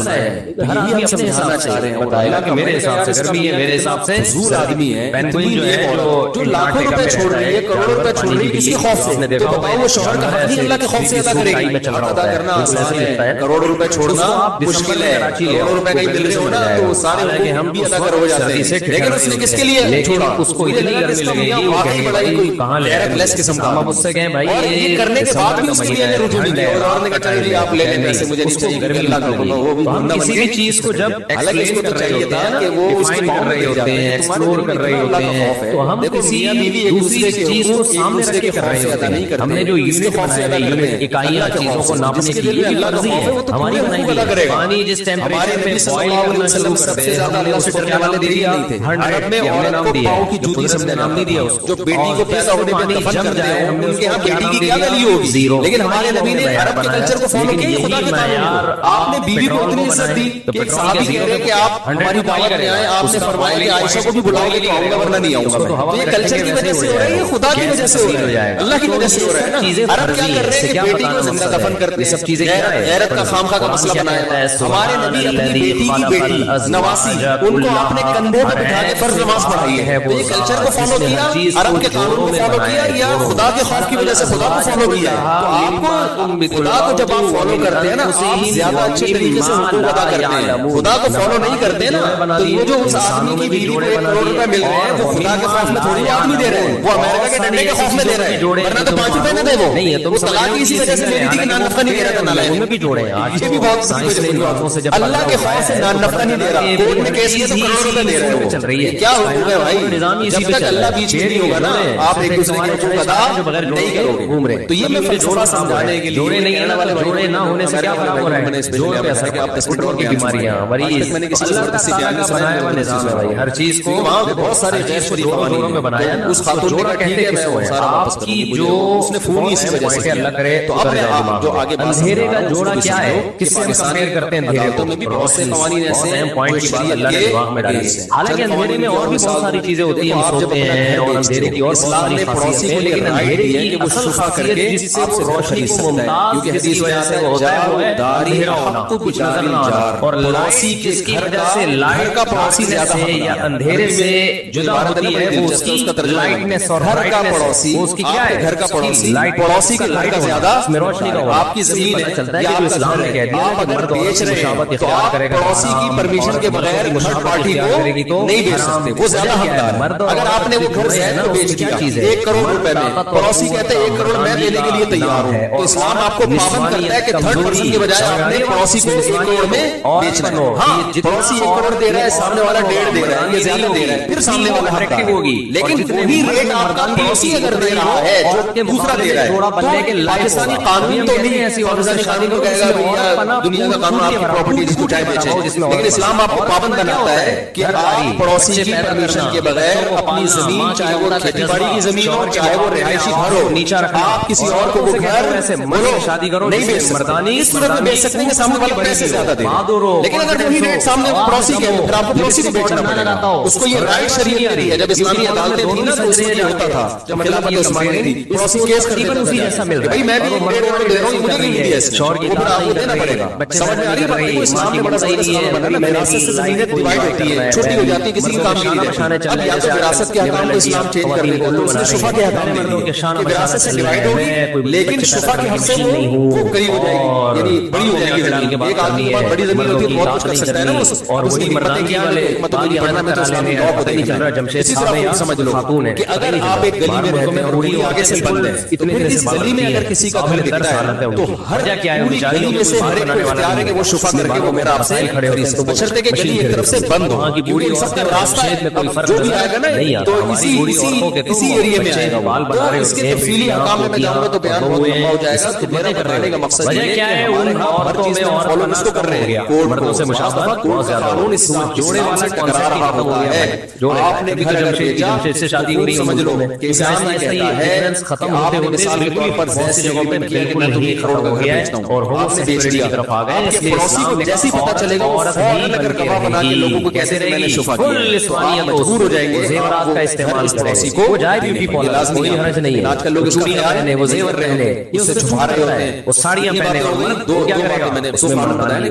سنا ہے. ہر آدمی اپنے حساب سے کہ میرے حساب سے گرمی ہے, میرے حساب سے فضول آدمی ہے پینگوئن جو ہے جو لاکھوں روپے چھوڑ رہی ہے, کروڑوں روپے چھوڑ رہی ہے, کس کے خوف سے؟ تو بتاؤ وہ شوہر کا حق نہیں اللہ کے خوف سے ادا کرے گی؟ ادا کرنا آسان ہے, کروڑوں روپے چھوڑنا مشکل ہے. کروڑوں روپے کہیں مل رہے ہو نا تو سارے ہم بھی ادا کرو ہو جاتے ہیں, لیکن اس نے کس کے لیے چھوڑا؟ اس کو اتنی گرمی لگے گی واقعی بڑائی کوئی کہاں لے غیرت قسم کا. ہم اس سے کہیں بھائی یہ کرنے کے بعد بھی اس کے لیے رجوع نہیں کیا, اور نے کہا چلیے جی آپ لے لیں پیسے, مجھے نہیں چاہیے, گرمی اللہ کا. ہم کسی بھی چیز کو جب ایکسپلین کر رہے ہوتے ہیں, وہ ڈیفائن کر رہے ہوتے ہیں, ایکسپلور کر رہے ہوتے ہیں, تو ہم کسی دوسری چیز کو سامنے رکھ کے کر رہے ہوتے ہیں. ہم نے جو یونٹ بنائے ہیں, یونٹ اکائیاں چیزوں کو ناپنے کی, یہ مرضی ہے ہماری بنائی ہوئی. پانی جس ٹیمپریچر میں بوائل کرنا شروع کر دے, ہم نے اس کو کیا نام دیا؟ 100 ہم نے نام دیا ہے, قدرت نے نام نہیں دیا اس کو. جو بیٹی کو پیدا ہونے پہ دفن کرتے ہیں ہم نے ان کے ہاں بیٹی کی کیا ویلیو ہوگی؟ زیرو. لیکن ہمارے نبی نے عرب کے کلچر کو فالو کیا, خدا کے قانون کو. آپ نے بیوی کو اتنی عزت دی کہ ایک صحابی کہہ رہے کہ آپ ہماری دعوت میں آئے, آپ نے فرمایا کہ عائشہ کو بھی بلاؤ گے تو آؤں گا ورنہ نہیں آؤں گا. تو یہ کلچر کی وجہ سے ہو رہا ہے, یہ خدا کی وجہ سے ہو رہا ہے, اللہ کی وجہ سے ہو رہا ہے نا. عرب کیا کر رہے ہیں کہ بیٹی کو زندہ دفن کرتے ہیں, سب چیزیں غیرت کا خامخواہ کا مسئلہ بنایا ہے. ہمارے نبی اپنی بیٹی کی بیٹی نواسی ان کو اپنے کندھے پہ بٹھا کے فرض نماز پڑھائی ہے. یہ کلچر کو فالو کیا, عرب کے قانون کو فالو کیا, یا خدا کے خوف کی وجہ سے خدا کو فالو کیا؟ تو آپ کو خدا کو جب آپ فالو کرتے ہیں نا, آپ زیادہ اچھے طریقے سے حقوق ادا کرتے ہیں. خدا کو فالو نہیں کرتے نا, تو یہ جو اس آدمی کی بیوی کو 1 کروڑ روپے مل رہے ہیں, وہ خدا کے خوف میں تھوڑی آدمی دے رہے ہیں, وہ امریکہ کے ڈنڈے کے خوف میں دے رہے ہیں, ورنہ تو 5 روپے نہ دے. وہ طلاق اسی وجہ سے میری تھی کہ نان نفقہ نہیں دے رہا تھا, نالائق بھی جوڑے ہیں. یہ بھی بہت سائنس نے ان باتوں سے, جب اللہ کے خوف سے نان نفقہ نہیں دے رہا, کورٹ میں کیس کیا تو کروڑ روپے دے رہے ہیں. چل رہی ہے کیا حقوق ہے بھائی؟ جب تک اللہ بیچ میں نہیں ہوگا نا, آپ ایک دوسرے کے حقوق ادا نہیں کرو گے. گھوم رہے تو یہ میں فلسفہ سمجھانے کے لیے, جوڑے نہیں آنے والے جوڑے نہ ہونے سے کیا فرق ہو رہا ہے؟ جوڑ پہ اثر کیا, فٹبال کی بیماریاں, مریض, اللہ تعالیٰ کا بنایا ہوا نظام ہے بھائی. ہر چیز کو بہت سارے چیز کو جوڑوں میں بنایا نا, اس خاتون جوڑا کہتے ہیں کس کو ہے؟ آپ کی جو اس نے فونی اسی وجہ سے اللہ کرے تو جو آگے اندھیرے کا جوڑا کیا ہے, کس سے ہم کمپیئر کرتے ہیں اندھیرے کو؟ بھی بہت سے قوانین ایسے ہیں پوائنٹ کی بات اللہ نے دماغ میں ڈالی ہے. حالانکہ اندھیرے میں اور بھی بہت ساری چیزیں ہوتی ہیں, ہم سوتے ہیں, اور اندھیرے کی اور بہت ساری خاصیتیں ہیں, لیکن اندھیرے کی اصل خاصیت جس سے روشنی کو ممتاز کس کی وجہ سے ہوتا ہے, وہ ہے اندھیرا ہونا, کچھ نظر نہ آنا. اور لائٹ کس کی وجہ سے, لائٹ کا پڑوسی سے یا اندھیرے سے جدا ہوتی ہے, وہ اس کی لائٹنس اور برائٹنس, وہ اس کی کیا ہے, گھر کا پڑوسی, پڑوسی کا لائٹ زیادہ میں روشنی کا, آپ کی زمین ہے, چلتا ہے کہ اسلام نے کہہ دیا کہ مرد بیچ رہے ہیں تو آپ پڑوسی کی پرمیشن کے بغیر تھرڈ پارٹی کو نہیں بیچ سکتے, وہ زیادہ حقدار ہے. اگر آپ نے وہ گھر زید کو بیچ دیا 1 کروڑ روپے میں, پڑوسی کہتے ہیں 1 کروڑ میں دینے کے لیے تیار ہوں, تو اسلام آپ کو پابند کرتا ہے کہ تھرڈ پرسن کے بجائے آپ نے پڑوسی کو 1 کروڑ میں بیچنا ہے. ہاں پڑوسی 1 کروڑ دے رہا ہے, سامنے والا 1.5 دے رہا ہے, یہ زیادہ دے رہا ہے, پھر سامنے والا حقدار ہوگی. لیکن وہی ریٹ آپ کا پڑوسی اگر دے رہا ہے جو دوسرا دے رہا ہے, تو پاکستانی قانون تو نہیں ایسی عورت شادی کو کہے گا دنیا کا قانون آپ کی پراپرٹی جس کو چاہے بیچے, لیکن اسلام آپ کو پابند بناتا ہے کہ آپ پڑوسی کی پرمیشن کے بغیر اپنی زمین, چاہے وہ کھیتی باڑی کی زمین ہو, چاہے وہ رہائشی گھر ہو, نیچا رکھا, آپ کسی اور کو وہ گھر بولو شادی کرو نہیں بیچ سکتے. اس صورت میں بیچ سکتے ہیں کہ سامنے والے پیسے زیادہ دے, لیکن اگر وہی ریٹ سامنے پڑوسی کے پھر آپ کو پڑوسی کو بیچنا پڑے گا. اس کو یہ رائٹ شریعت کہہ رہی ہے. جب اسلامی عدالتیں تھیں نا, تو اس میں یہ ہوتا تھا, جب خلافت عثمانی تھی, پڑوسی کیس کرتے تھے بھائی میں بھی 1.5 کروڑ دے رہا ہوں, مجھے نہیں دیا اس نے, وہ پھر آپ کو دینا پڑے گا. سمجھ میں آ رہی ہے بھائی, اسلام میں بڑا صحیح ہے, وراثت سے زمینیں ڈیوائڈ ہوتی ہے, چھوٹی ہو جاتی ہے, کسی کا کام نہیں رہتا. اب یا تو وراثت کے حکام کو اسلام چینج کر لیتا, تو اس نے شفا کے حکام دے دیے کہ وراثت سے ڈیوائڈ ہوگی, لیکن شفا کے حق سے وہ قریب ہو جائے گی, یعنی بڑی ہو جائے گی زمین. ایک آدمی کے پاس بڑی زمین ہوتی ہے, بہت کچھ کر سکتا ہے نا, اور وہی مردانی والے حکمتوں کی پڑھنا میں تو اسلامی لا کو نہیں چل. اسی طرح آپ سمجھ لو کہ اگر آپ ایک گلی میں رہتے ہیں اور گلی آگے سے بند ہے, تو پھر اس گلی میں اگر کسی کا گھر دکھتا ہے تو ہر پوری گلی میں سے ہر ایک کو اختیار ہے کہ وہ شفا کر کے وہ میرا آپ سے خرید سکتے, بشرطے کہ گلی ایک طرف سے بند ہو, کیونکہ سب کا راستہ ہے جو بھی آئے گا نا, تو اسی ایریے میں آئے گا. تو اس کے تفصیلی احکام میں جاؤں گا تو بیان بہت لمبا ہو جائے گا. میرا بتانے کا مقصد یہ ہے کہ ہر چیز میں فالو اس کو کر رہے ہیں, مردوں سے مشابہت, قانون اس جوڑے والا ٹکرا رہا ہوتا ہے. آپ نے گھر جمشید سے شادی ہو رہی, سمجھ لو کہ اسلام یہ کہتا ہے کہ آپ نے مثال کے طور پر بہت سی جگہوں پہ کیا کہ میں تمہیں 1 کروڑ کا گھر بیچتا ہوں, آپ نے بیچ دیا, آپ کے پڑوسی کو جیسے ہی پتا چلے گا وہ فوراً اگر گواہ بنا کے لوگوں کو کہتے ہیں میں نے شفا کیا, تو آپ مجبور ہو جائیں گے زیورات کا استعمال پڑوسی کو جائے بیوٹی پارلر, کوئی حرج نہیں ہے. آج کل لوگ اس کا خیال ہے وہ زیور رہنے اس سے چھپا رہے ہوتے ہیں, وہ ساڑیاں پہنے ہوئے, دو کیا کرے گا, میں نے اس میں بتایا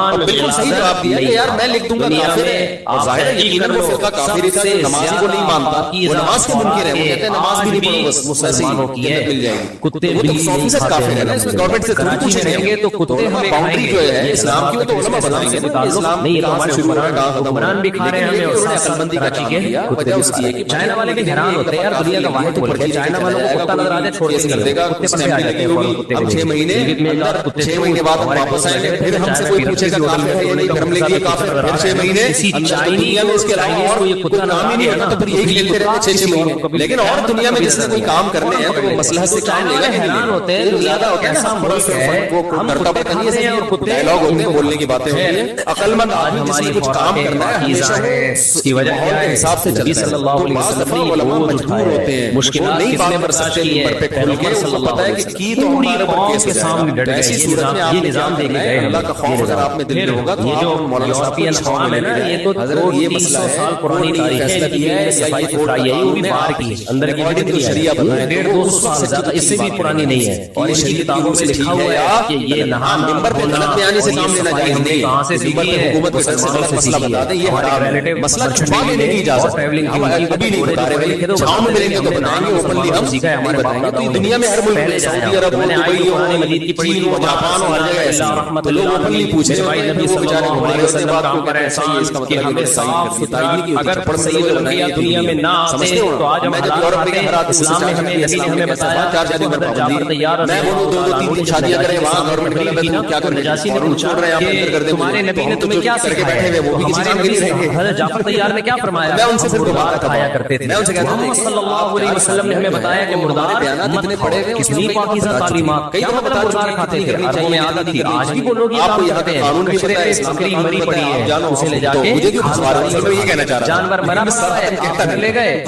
مسلمان بالکل صحیح جواب دیا کہ یار میں لکھ دوں گا کافر ہے، اور ظاہر ہے یقیناً وہ فرقہ کافری تھا، نماز کو نہیں مانتا، وہ نماز کے منکر ہے، وہ کہتے ہیں نماز بھی نہیں پڑھو بس مسلمانوں کی ہے مل جائے گی، کتے وہ تو 100% کافر ہے نا، اس میں گورنمنٹ سے کراچی میں رہیں گے تو کتے ہمیں باؤنڈری جو ہے اسلام کی وہ تو علماء بتائیں گے، اسلام نہیں کہاں سے شروع ہوا، حکمران بھی کھا رہے ہیں ہمیں، اور عقل مندی کا کراچی کے وجہ اس کی ہے کہ چائنا والے بھی حیران ہوتے ہیں یار، دنیا کا واحد ملک ہے، چائنا والوں کو کتا نظر آ جائے چھوڑ کر دے گا، کتے پہ آ جاتے ہیں، اب 6 مہینے اندر 6 مہینے بعد ہم واپس آئیں گے، پھر ہم سے کوئی پوچھے گا کافر ہے یا نہیں، گرم لے لیے کافر، پھر 6 مہینے دنیا میں اس کے علاوہ اور کوئی کام ہی نہیں ہونا، تو پھر یہی کھیلتے رہتے 6 مہینے، لیکن اور دنیا میں جس نے کوئی کام کرنے ہیں تو وہ مصلحت سے کام لے گا، حیران ہوتے ہیں زیادہ ہوتا ہے نا، وہ ڈرتا پتہ نہیں ہے، ڈائلاگ ہوتے ہیں، بولنے کی باتیں ہوتی ہیں، عقل مند آدمی جس نے کچھ کام کرنا ہے ہمیشہ اس کی وجہ ماحول کے حساب سے چلتا ہے، صلی اللہ علیہ وسلم علماء مجبور ہوتے ہیں، مشکلات نہیں کس نے بات کر سکتے اوپر پہ کھول کے، اس کو پتہ ہے کہ کی تو ہمارے اوپر کیس کے سامنے ڈٹ گئے، ایسی صورت میں آپ یہ نظام دے گئے، اللہ کا خوف اگر آپ میں دل میں ہوگا تو آپ مولانا صاحب کو چھاؤں میں لے کے یہ تو حضرت یہ مسئلہ ہے، سال پرانی تاریخ ہے، یہ صفائی ستھرائی ہے، وہ بھی باہر کی ہے، اندر کی بڑی دنیا شریعہ بنائے 150 سال زیادہ، اس سے بھی پرانی نہیں ہے، اور ان کی کتابوں میں لکھا ہوا ہے کہ یہ نہانا ممبر پہ غلط بیانی سے کام لینا جائز نہیں، کہاں سے ممبر پہ حکومت کے سر سے غلط مسئلہ بتا دیں، یہ حرام ہے، مسئلہ چھپا لینے کی اجازت ہے، ہم ابھی نہیں بتا رہے، چھاؤں میں ملیں گے تو بتائیں گے، اوپنلی ہم نہیں بتائیں گے، تو یہ دنیا میں ہر ملک میں سعودی عرب ہو، دبئی ہو، چین ہو، جاپان ہو، ہر جگہ ایسا ہے، تو لوگ اوپنلی پوچھ رہے ہیں، وہ بیچارے ہمارے ہوتے بات کو کر رہے ہیں، صحیح ہے، اس کا مطلب ہے کہ صحیح کرتی، اگر سید الانبیاء دنیا میں نہ آتے تو آج ہم حالات آتے، اسلام میں ہمیں نبی نے ہمیں بتایا 4 شادی پر پابندی، میں بولوں 2-2 3 شادیاں کریں، وہاں گورنمنٹ کے لگے تو کیا کریں، نجاشی نے پوچھا کہ تمہارے نبی نے تمہیں کیا سکھایا، وہ بھی کسی کام کے نہیں رہیں گے، حضرت جعفر طیار نے کیا فرمایا، میں ان سے پھر بات کھایا کرتے تھے، میں ان سے کہتا ہوں محمد صلی اللہ علیہ وسلم نے ہمیں بتایا کہ مردار بیانات اتنے پڑے ہوئے، کتنی پاکیزہ تعلیمات، کئی دفعہ مردار کھاتے تھے، عربوں میں آتی تھی، آج بھی وہ لوگ یہ کام کرتے ہیں، قانون بھی پتہ ہے، اسلام بکری مری پڑی ہے، اسے لے جا کے مجھے کیوں پھنسوا رہے ہیں، میں یہ کہنا چاہ رہا ہوں، جانور مرا پڑا ہے، آپ لے گئے،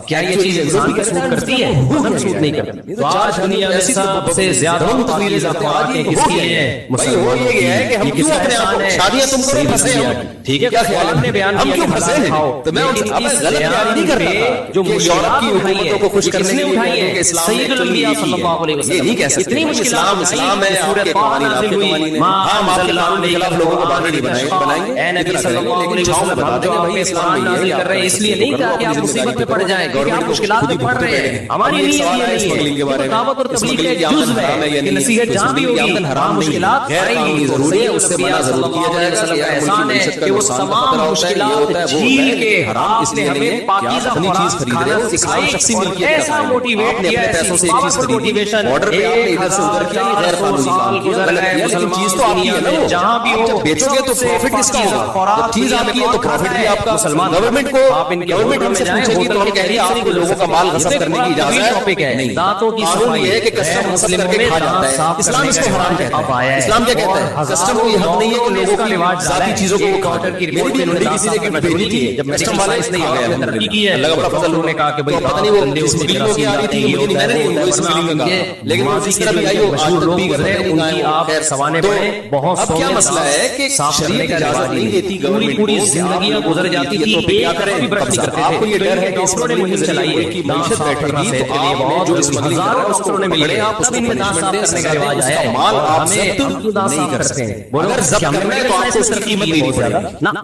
کیا یہ چیز انسان کے سود کرتی ہے؟ سود نہیں کرتی، تو آج دنیا میں سب سے زیادہ پاکیزہ خوراکیں کس کی ہیں؟ ہو یہ ہے کہ ہم کیوں اپنے آپ کو شادیاں تم کرو پھنسے ہم، ٹھیک ہے، قرآن نے بیان ہم کیا کیوں پھنسے ہیں، تو میں ان سے غلط بیان نہیں کر رہا جو یورپ کی حکومتوں کو خوش کرنے نے کے اٹھائی لیے ہے، سید الانبیاء صلی اللہ علیہ وسلم، یہ نہیں کہہ سکتے اتنی مشکلات اسلام ہے، آپ کے قوانین آپ کے قوانین ہیں، ہم آپ کے قانون کے خلاف لوگوں کو باندھ نہیں بنائیں گے، اے نبی صلی اللہ علیہ وسلم، ہم جو آپ پہ اسلام نازل کر رہے ہیں اس لیے نہیں کہا کہ آپ مصیبت میں پڑ جائیں، کیونکہ آپ مشکلات میں پڑ رہے ہیں، ہماری نیت یہ نہیں ہے، دعوت اور تبلیغ کا ایک جزو ہے کہ نصیحت جہاں بھی ہوگی حرام مشکلات آئیں گی، ضروری ہے اس سے منع ضرور کیا جائے گا، کہ احسان ہے کہ وہ تمام مشکلات جھیل کے آپ نے ہمیں پاکیزہ خوراک کھانا سکھائی، ایسا موٹیویٹ کیا، ایسی پاورفل موٹیویشن، آرڈر پہ آپ نے ادھر سے ادھر کیا، غیر قانونی سال گزر گئے، لیکن چیز تو آپ کی ہے نا، وہ جہاں بھی ہو بیچو گے تو پروفٹ کس کا ہوگا، جب چیز آپ کی ہے تو پروفٹ بھی آپ کا، گورنمنٹ کو گورنمنٹ ہم سے پوچھے گی تو ہم کہہ رہے ہیں آپ کو لوگوں کا مال غصب کرنے کی اجازت ہے نہیں، قانون یہ ہے کہ کسٹم غصب کر کے کھا جاتا ہے، اسلام اس کو حرام کہتا ہے، اسلام کیا کہتا ہے، کسٹم کو یہ حق نہیں ہے کہ لوگوں کی ذاتی چیزوں کو کاؤنٹر کی میری بھی منڈی کسی نے بھیجی تھی، جب کسٹم والا اس نے آ گیا ترقی کی ہے، اللہ کا فضل نے کہا کہ بھائی پتہ نہیں وہ اس ملک میں آ رہی تھی، مجھے نہیں، میں نے نہیں اس ملک میں کہا، لیکن وہ جس طرح بھی آئی وہ آج تک بھی کر رہے ہیں، ان کی آپ سوانے پڑے، بہت اب کیا مسئلہ ہے کہ شریعت اجازت نہیں دیتی، پوری زندگیاں گزر جاتی تھی، کیا کریں آپ کو یہ ڈر ہے کہ اس نے مہم چلائی ہے کہ معیشت بیٹھے گی تو آپ نے جو اس ملک میں اس کو ملے آپ اس کو پنشمنٹ دے سکتے ہیں، مال آپ ضبط نہیں کر سکتے، اگر ضبط کرنا ہے تو آپ کو اس کی قیمت دینی پڑے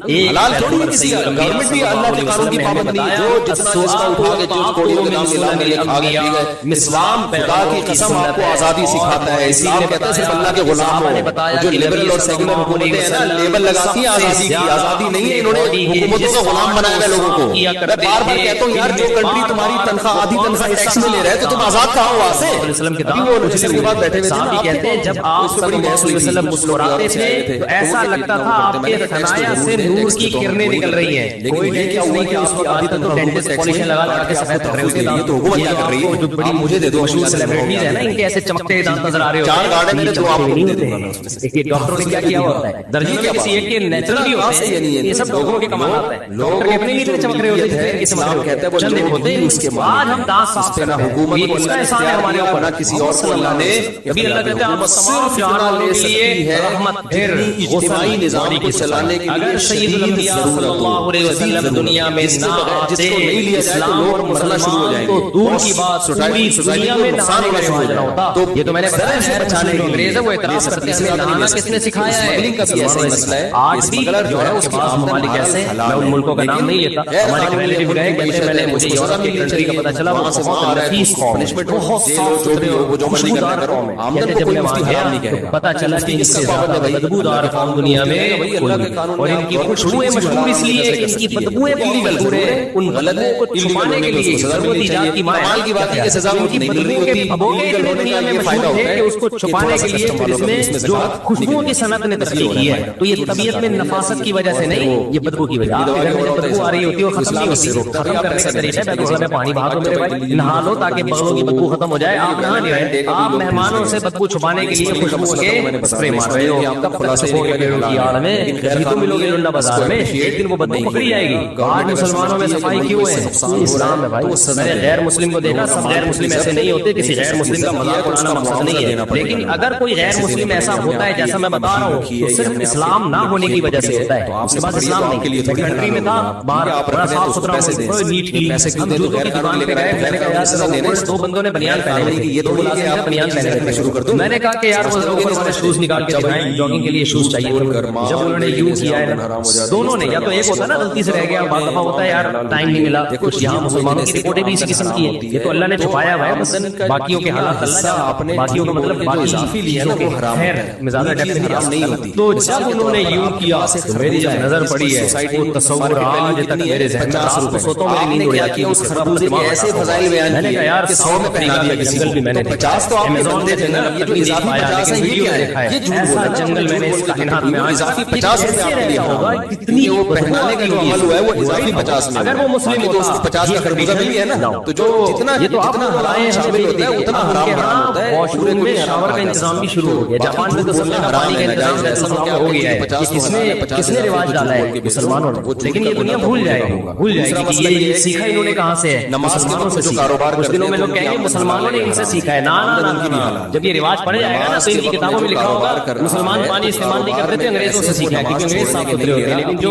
گی، حلال تھوڑی ہے کسی کا، گورنمنٹ بھی اللہ کے قانون کی پابند نہیں، جو جتنا جس کا اٹھا کے جو کوڑیوں کے نام نظام میں کھا گیا، اسلام خدا کی قسم آپ کو آزادی سکھاتا ہے، اسلام کہتا ہے صرف اللہ کے غلام ہو، جو لیبرل اور سیکولر حکومتیں ہیں نا لیبل لگاتی ہیں آزادی کی، آزادی نہیں ہے، انہوں نے حکومتوں کا غلام بنایا ہے لوگوں کو، میں بار بار کہتا ہوں یار جو کنٹری تمہاری تنخواہ آدھی تنخواہ ٹیکس میں لے رہا ہے تو تم آزاد کہاں ہو وہاں سے، وہ جسم کے بعد بیٹھے ہوئے تھے کہتے ہیں جب آپ صلی اللہ علیہ وسلم مسکراتے تھے تو ایسا لگتا تھا آپ کے ثنایا سے نور کی کرنیں نکل رہی ہیں، کوئی ڈینٹس نہیں کہ اس کی آدھی تنخواہ ڈینٹس پالیشن لگا لگا کے سفید کر رہے ہوتے ہیں، تو حکومت کیا کر رہی ہے، جو بڑی مجھے دے دو مشہور سیلیبریٹیز ہیں نا ان کے ایسے چمکتے دانت نظر آ رہے ہوتے ہیں، 4 گارڈن میں تو آپ کو نہیں ہوتے ہیں، ایک ڈاکٹروں نے کیا کیا ہوتا ہے درجے میں کسی ایک کے نیچرلی ہوتے ہیں، یہ سب لوگوں کے کمالات ہیں، ڈاکٹر کے اپنے لیے چمک رہے ہوتے ہیں، اسلام کہتا ہے وہ چند ہوتے ہیں، اس کے بعد ہم دانت صاف کرنا حکومت کو اس کا احسان ہے ہمارے اوپر، نہ کسی اور کو اللہ نے، ابھی اللہ کہتا ہے ہم تمام جانوروں کے لیے رحمت، پھر اجتماعی نظام کو چلانے کے لیے اگر سید الانبیاء صلی اللہ علیہ وسلم دنیا میں نہ آتے اسلام اور مسلمان تو دور کی بات پوری دنیا میں نہانے کا رواج نہ ہوتا. یہ تو میں نے بتایا ہے بچانے کے انگریز ہے وہ اعتراض کرتے ہیں نہانا کس نے سکھایا ہے. آج بھی جو ہے اس کے بعض ممالک ایسے ہیں, میں ان ملکوں کا نام نہیں لیتا, ہمارے ایک ریلیٹیو گئے کہتے میں نے مجھے یورپ کی کنٹری کا پتہ چلا وہاں سے بہت نفیس قوم ہے, بہت صاف ستھرے اور خوشبودار قوم ہے. کہتے جب میں وہاں گیا تو پتہ چلا کہ ان سے زیادہ بدبودار قوم دنیا میں اور ان کی خوشبوئیں مشہور اس لیے کہ ان کی بدبوئیں پوری مشہور ہے ان غلطوں کو چھپانے کے لیے ضرورت ایجاد کی کمال کی بات ہے کہ سزا کی بدبو کے بھگونے کے دنیا میں مشہور ہے کہ اس کو چھپانے کے لیے پھر اس میں جو خوشبوؤں کی صنعت نے ترقی کی ہے. تو یہ طبیعت میں نفاست کی وجہ سے نہیں, یہ بدبو کی وجہ. آپ کے گھر میں جب بدبو آ رہی ہوتی ہے وہ ختم نہیں ہوتی, ختم کرنے کا طریقہ ہے بیت الخلا میں پانی بہا دو میرے بھائی, نہا لو تاکہ بغلوں کی بدبو ختم ہو جائے. آپ نہا نہیں رہے, آپ مہمانوں سے بدبو چھپانے کے لیے خوشبو کے اسپرے مار رہے ہو. کی آڑ میں کبھی تو ملو گے لنڈا بازار میں, ایک دن وہ بدبو پکڑی جائے گی. آج مسلمانوں میں صفائی کیوں ہے؟ اسلام ہے بھائی. میں نے غیر مسلم کو دیکھا, سب غیر مسلم ایسے نہیں ہوتے, کسی غیر مسلم کا مذاق اڑانا مقصد نہیں ہے, لیکن اگر کوئی غیر مسلم ایسا ہوتا ہے جیسا میں بتا رہا ہوں تو صرف اسلام نہ ہونے کی وجہ سے ہوتا ہے. اس کے بعد اسلام نہیں, کنٹری میں تھا باہر بڑا صاف ستھرا نیٹ کلین, ہم جوتوں کی دکان پہ گئے, میں نے کہا یار دو بندوں نے بنیان پہنے ہوئی, یہ تو ملازم ہے بنیان پہنے رکھنا شروع کر دوں. میں نے کہا کہ یار وہ اوپر والے شوز نکال کے دکھائیں, جاگنگ کے لیے شوز چاہیے. جب انہوں نے یوز کیا ہے دونوں نے, یا تو ایک ہوتا ہے نا غلطی سے رہ گیا, بعض دفعہ ہوتا ہے یار ٹائم نہیں ملا. کچھ یہاں مسلمانوں کی رپورٹیں بھی اسی قسم کی ہیں, یہ تو اللہ نے چھپایا ہوا ہے, مثلا باقیوں کے حالات اللہ, باقیوں کا مطلب باقی لیے نا وہ خیر میں زیادہ ڈیپتھ نہیں ہوتی. تو جب انہوں نے یوں کیا میری جب نظر پڑی ہے وہ تصور آج تک میرے ذہن میں رات کو سوتا ہوں میری نیند اڑ جاتی ہے. اس خربوزے کے ایسے فضائل بیان میں نے کہا یار 100 میں پہنا دیا جنگل بھی میں نے 50 تو امیزون دے دینا, یہ جو اضافی 50 ہے یہ دیکھا ہے, ایسا جنگل میں نے اس کائنات میں اضافی 50 روپے آپ لیا ہوگا, کتنی وہ پہنانے کا جو عمل ہوا ہے وہ اضافی 50 میں. اگر وہ مسلم ہوتا تو اس کو 50 کا خربوزہ مل گیا نا, تو جو جتنا یہ تو جتنا حلال شامل ہوتا ہے اتنا حرام حرام ہوتا ہے. واش روم میں شاور کا انتظام بھی شروع ہو گیا, جاپان میں تو سب سے پانی کا انتظام ہو گیا ہے. کس نے رواج ڈالا ہے؟ مسلمانوں نے. لیکن یہ دنیا بھول جائے گی کہ یہ سیکھا انہوں نے کہاں سے ہے, مسلمانوں سے سیکھا. کچھ دنوں میں لوگ کہیں گے مسلمانوں نے ان سے سیکھا ہے. نا جب یہ رواج پڑ جائے گا نا تو ان کی کتابوں میں لکھا ہوگا مسلمان پانی استعمال نہیں کرتے تھے, انگریزوں سے سیکھا ہے, کیونکہ انگریز صاف ستھرے ہوتے ہیں. لیکن جو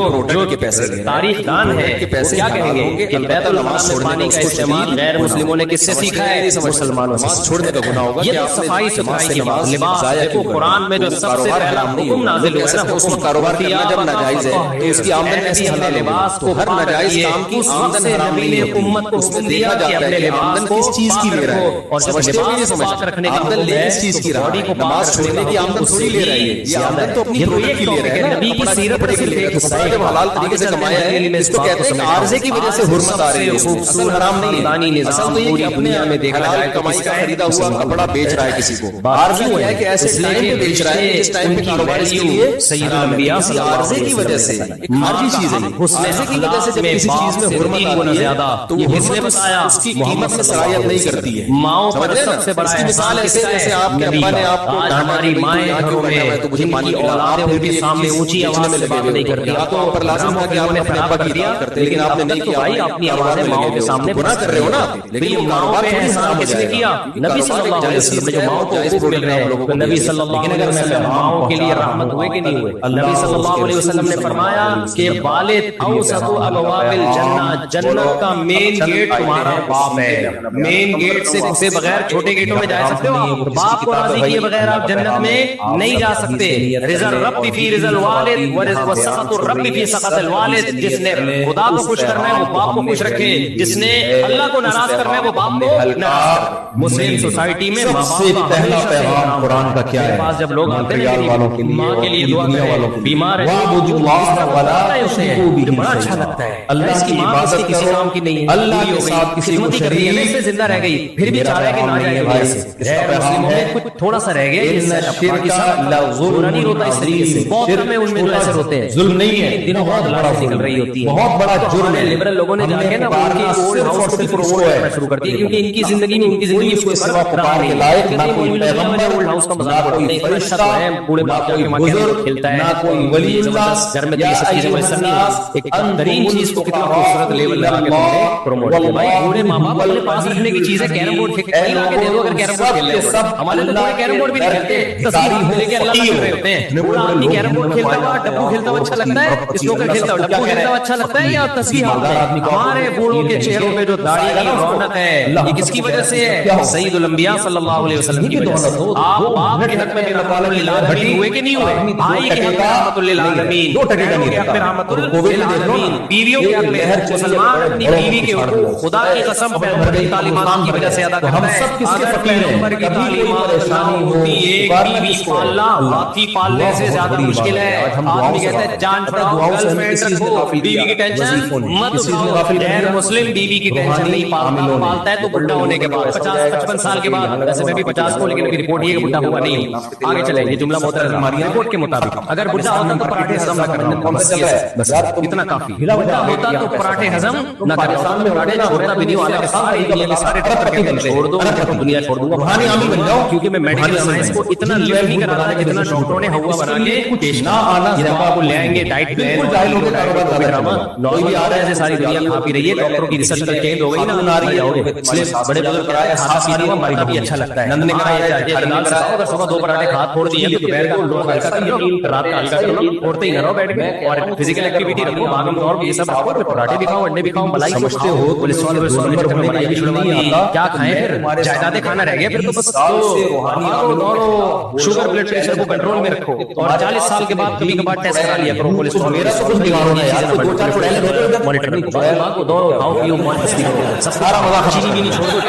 تاریخ دان ہے کیا کہیں گے کہ بیت الخلا میں پانی کا استعمال غیر مسلموں نے کس سے سیکھا ہے؟ مسلمانوں سے. چھوڑنے کا گناہ ہوگا. یہ صفائی ستھرائی کی بات, لباس دیکھو قرآن میں جو سب سے پہلا حکم نازل ہوا ہے نا, حکم کاروبار کرنا جب ناجائز ہے تو اس کی آمدن ایسی ہمیں لباس کو ہر ناجائز کام کی آمدن حرام نہیں ہے. امت کو حکم دیا کہ اپنے لباس کو کس چیز کی لے رہا ہے, اور جب لباس پاک رکھنے کا حکم ہے کس چیز کی رہا ہے, نماز چھوڑنے کی آمدن تھوڑی لے رہا ہے, یہ آمدن تو اپنی پروڈکٹ کی لے رہا ہے. نبی کی سیرت پر صرف ایک حصہ ہے, جب حلال طریقے سے کمایا ہے اس کو کہتے ہیں کہ عارضے کی وجہ سے حرمت آ رہی ہے, اصل حرام نہیں ہے. اصل تو یہ کہ اپنے میں دیکھا جائے کمائی کا خریدا ہوا کپڑا بیچ رہا ہے کسی کو, عارضی ہے کہ ایسے ٹائم پہ بیچ رہا ہے جس ٹائم پہ کاروبار اس کے لیے سید الانبیاء عارضے کی وجہ سے ایک خارجی چیز ہے. حسن کی وجہ سے جب کسی چیز میں حرمت آتی ہے تو وہ حسن بتایا اس کی قیمت میں سرایت نہیں کرتی ہے. ماؤں پر سب سے بڑا مثال ایسے جیسے آپ کے ابا نے آپ کو ہماری مائیں گھروں میں تو مجھے پانی اولادیں ان کے سامنے اونچی آواز سے بات نہیں کرتی. آپ کو پر لازم ہے کہ آپ نے اپنے ابا کی دیا کرتے, لیکن آپ نے نہیں کیا. بھائی اپنی آوازیں ماؤں کے سامنے گناہ کر رہے ہو نا, لیکن ماؤں پہ احسان کس نے کیا؟ نبی صلی اللہ علیہ وسلم نے جو ماؤں کو حقوق مل رہے ہیں نبی صلی اللہ علیہ وسلم ماؤں کے لیے رحمت ہوئے کہ نہیں ہوئے؟ نبی صلی اللہ علیہ وسلم نے فرمایا کہ والد اوسط ابواب الجنہ, جنت کا مین گیٹ تمہارا باپ ہے. مین گیٹ سے گھسے بغیر چھوٹے گیٹوں میں جا سکتے ہو, باپ کو راضی کیے بغیر آپ جنت میں نہیں جا سکتے. رضا الرب فی رضا الوالد وسخط الرب فی سخط الوالد. جس نے خدا کو خوش کرنا ہے وہ باپ کو خوش رکھے, جس نے اللہ کو ناراض کرنا ہے وہ باپ کو ناراض. مسلم سوسائٹی میں سب سے پہلا پیغام قرآن کا کیا ہے؟ پاس جب لوگ آتے ہیں ماں کے لیے دعا کریں, بیمار ہے بڑا اچھا لگتا ہے. اللہ کی عبادت کرو, کسی کام کی نہیں, اللہ کے ساتھ کسی کو شریک سے زندہ رہ گئی, پھر بھی چاہ رہے کہ نہ جائے غیر مسلموں میں کچھ تھوڑا سا رہ گیا. ظلم نہیں ہوتا اس طریقے سے, بہت کم ہے ان میں جو ایسے ہوتے ہیں. ظلم نہیں ہے, دنوں بہت لڑائی نکل رہی ہوتی ہے, بہت بڑا جرم ہے. لبرل لوگوں نے جا کے نا ان کے اولڈ ہاؤس کو پروموٹ کرنا شروع کر دیا, کیونکہ ان کی زندگی میں ان کی زندگی اس کے سوا پکار کے لائق نہ کوئی پیغمبر, اولڈ ہاؤس کا مذاق اڑاتے ہیں, فرشتہ ہے, بوڑھے باپ کے ماں کے کھیلتا ہے, نہ کوئی ولی اللہ. گھر میں یہ سب چیزیں میسر نہیں ہے. ایک ترین چیز کو کتنا خوبصورت لیول لگا کے پروموٹ کیا. بھائی بوڑھے ماں باپ اپنے پاس رکھنے کی چیزیں کیرم بورڈ کھیل لا کے دے دو, اگر کیرم بورڈ کھیل لیں. ہمارے تو کیرم بورڈ بھی نہیں کھیلتے, تصویر لے کے اللہ کھیل رہے ہوتے ہیں. بوڑھا آدمی کیرم بورڈ کھیلتا ہوا, ڈبو کھیلتا ہوا اچھا لگتا ہے؟ اسنوکر کھیلتا ہوا ڈبو کھیلتا ہوا اچھا لگتا ہے یا تسبیح ہمارے بوڑھوں کے چہروں پہ جو داڑھی کی رونق ہے یہ کس کی وجہ سے ہے؟ سید الانبیاء صلی اللہ علیہ وسلم کی وجہ سے. آپ باپ کے حق میں رحمت للعالمین ہوئے کہ نہیں ہوئے؟ بھائی کے حق میں رحمت للعالمین، بہنوں کے حق میں رحمت للعالمین، بیویوں کے حق میں. مسلمان اپنی بیوی کے حقوق خدا کی قسم پیغمبر کی تعلیمات کی وجہ سے ادا کرتا ہے. اگر پیغمبر کی تعلیمات نہ ہوتی ایک بیوی پالنا ہاتھی پالنے سے زیادہ مشکل ہے. آدمی کہتا ہے جان چھڑاؤ گرل فرینڈ رکھو، بیوی کی ٹینشن مت اٹھاؤ. غیر مسلم بیوی کی ٹینشن نہیں پالتا ہے تو بڈھا ہونے کے بعد 50-55 سال کے بعد. ویسے میں بھی 50 کو لیکن رپورٹ یہ کہ بڈھا ہوا نہیں ہوں. آگے چلیں، یہ جملہ محترم ہماری رپورٹ کے مطابق اگر بڈھا ہوتا تو پراٹھے ہضم نہ کرنا، اتنا کافی. بڈھا ہوتا تو پراٹھے ہضم نہ کرنا، پراٹھے چھوڑنا بھی نہیں ہو. ساری دنیا کے سارے ٹرک چھوڑ دو، دنیا چھوڑ دوں گا، روحانی عامل بن جاؤ. کیونکہ میں میڈیکل سائنس کو اتنا لیول نہیں کرا رہا جتنا ڈاکٹروں نے ہوا بنا کے پیش نہ آنا. جب آپ کو لے آئیں گے ڈائٹ پلان کوئی بھی آ رہا ہے ایسے ساری دنیا میں کھاپی رہی ہے. ڈاکٹروں کی ریسرچ کر چینج ہو گئی نا، نہ رہی ہے. بڑے بزرگ کرایا کھانا پینا ہوا مرنا بھی اچھا لگتا ہے. نند نے کرایا اگر صبح 2 پراٹھے کھا چھوڑ دیے تو دوپہر کو لوگ ہلکا کر لو، رات کا ہلکا کر لو، اڑتے ہی نہ رہو بیٹھ کے. اور فزیکل ایکٹیویٹی رکھو، بھاگم دوڑ یہ سب رکھو. پراٹھے بھی کھاؤ، انڈے بھی کھاؤ، ملائی سمجھتے ہو کیا کھائیں؟ پھر جائیدادیں کھانا رہ گیا. پھر تو بس شوگر بلڈ پریشر کو کنٹرول میں رکھو. اور 40 سال کے بعد کبھی کبھار ٹیسٹ کرا لیا کرو کولیسٹرول. میرا سب کچھ بگاڑو نا یار، 2-4 چڑھائیں مانیٹر کو دوڑو کھاؤ پیو مستی کرو، سارا مزہ چینی بھی نہیں چھوڑ دو.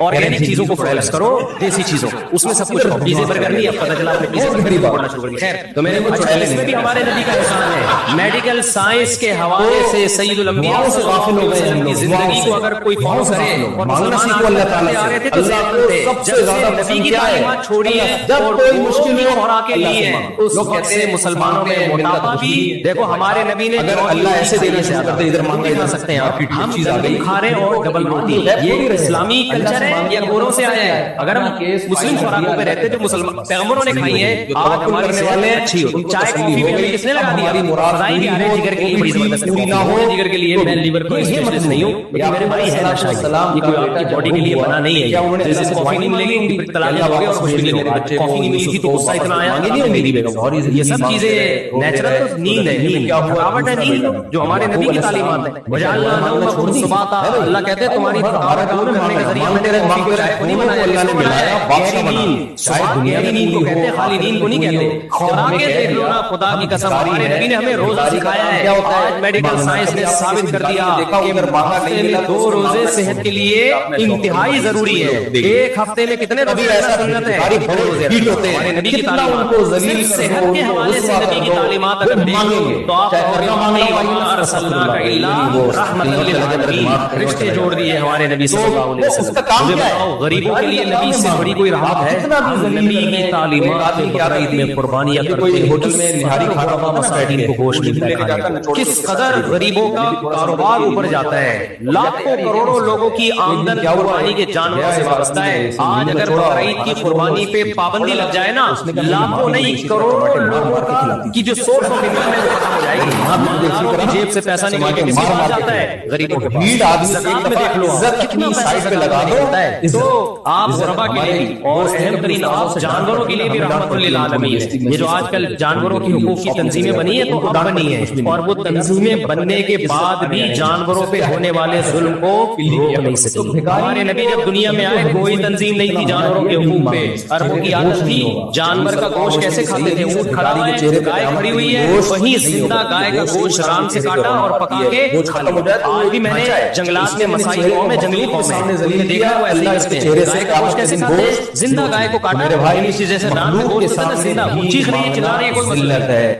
آرگینک چیزوں کو فوکس کرو، دیسی چیزوں اس میں سب کچھ پیزے برگر نہیں. اب پتہ چلا آپ نے پیزے برگر پڑھنا شروع کر دیا. خیر تو میرے اس میں بھی ہمارے نبی کا احسان ہے. میڈیکل سائنس کے حوالے سے سید الانبیاء سے غافل ہو گئے ہیں. زندگی کو اگر کوئی فالو کرے اور مسلمان کو اللہ تعالی آ رہے تھے تو سب سے زیادہ نبی کی تعلیمات چھوڑی ہے. جب کوئی مشکلیں اور آ کے لی ہے اس وقت سے مسلمانوں میں موٹاپا بھی. دیکھو ہمارے نبی نے اگر اللہ ایسے دینے سے آتا ہے ادھر مانگے کھا سکتے ہیں آپ، ہم چیز آ گئی کھا رہے ہیں اور ڈبل روٹی. یہ اسلامی کلچر ہے یا گوروں سے آیا ہے؟ اگر ہم مسلم خوراکوں پہ رہتے جو مسلمان پیغمبروں نے کھائی ہے، آج ہمارے کرنے والے اچھی ہو. چائے کافی میں کس نے لگا دیا؟ فضائی بھی آ رہے جگر کے لیے بڑی زبردست پوری نہ ہو. جگر کے لیے میں لیور کو اسپیشلسٹ نہیں ہوں، لیکن میرے بھائی ہے نشہ یہ کوئی آپ کی باڈی کے لیے بنا نہیں ہے. جیسے کافی نہیں ملے گی ان کی طلاق ہو گئے اور خوشی نہیں ہوگی. کافی نہیں ملی تھی تو غصہ اتنا آیا نہیں میری بیگم. یہ سب چیزیں نیچرل نیند ہے، نیند تھکاوٹ ہے، نیند جو ہمارے نبی کی تعلیمات ہے. وجعلنا نومکم سباتا. اللہ کہتے ہیں تمہاری تھکاوٹ دور کرنے کا ذریعہ میں نے کافی کو نہیں بنایا. اللہ نے ملایا باقی نیند، شاید گہری نیند کو کہتے ہیں، خالی نیند کو نہیں کہتے. خوراکیں دیکھ لو نا، خدا کی قسم ہمارے نبی نے ہمیں روزہ سکھایا ہے. آج میڈیکل سائنس نے ثابت کر دیا کہ ہفتے میں 2 روزے صحت کے لیے انتہائی ضروری ہے. ایک ہفتے میں کتنے روزے ایسا سنت ہے؟ ہمارے نبی کی تعلیمات صرف صحت کے حوالے سے نبی کی تعلیمات اگر دیکھو تو آپ رشتے جوڑ دیے ہمارے نبی صلی اللہ علیہ وسلم. غریبوں کے لیے نبی سے بڑی کوئی رحمت ہے؟ نبی کی تعلیمات میں قربانیاں کرتے ہیں. ہوٹل میں نہاری کھانا ہوا مساکین کو گوشت ملتا ہے کھانے کو. کس قدر غریبوں کا کاروبار اوپر جاتا ہے. لاکھوں کروڑوں لوگوں کی آمدن قربانی کے جانوروں سے وابستہ ہے. آج اگر بقرعید کی قربانی پہ پابندی لگ جائے نا، لاکھوں نہیں کروڑوں لوگوں کی جو سورس آف انکم ہے وہ ختم ہو جائے گی. جیب سے پیسہ نکال کے کسی کو جاتا ہے غریبوں کے پاس. زکات میں دیکھ لو کتنا سائڈ پہ لگا دو. تو آپ غربا کے لیے اور اہم ترین آپ جانوروں کے لیے بھی رحمت للعالمین ہے. یہ جو آج کل جانوروں کی حقوق کی تنظیمیں بنی ہیں تو اب بنی ہیں، اور وہ تنظیمیں بننے کے بعد بھی جانوروں پہ ہونے والے ظلم کو روک نہیں سکی. ہمارے نبی جب دنیا میں آئے کوئی تنظیم نہیں تھی جانوروں کے حقوق پہ. عربوں کی عادت تھی جانور کا گوشت کیسے کھاتے تھے؟ اونٹ کھڑا ہے، گائے کھڑی ہوئی ہے، وہیں زندہ گائے کا گوشت رام سے کاٹا اور پکا کے ختم ہو جاتا. آج بھی میں نے جنگلات میں مسائی قوم ہے، جنگلی قوم ہے، دیکھا ہوا اللہ اس چہرے سے گوشت کیسے کھاتے ہیں؟ زندہ گائے کو کاٹا، میرے بھائی جیسے رام میں گوشت زندہ چیخ رہی ہے، چلا رہی ہے، کوئی مسئلہ ہے.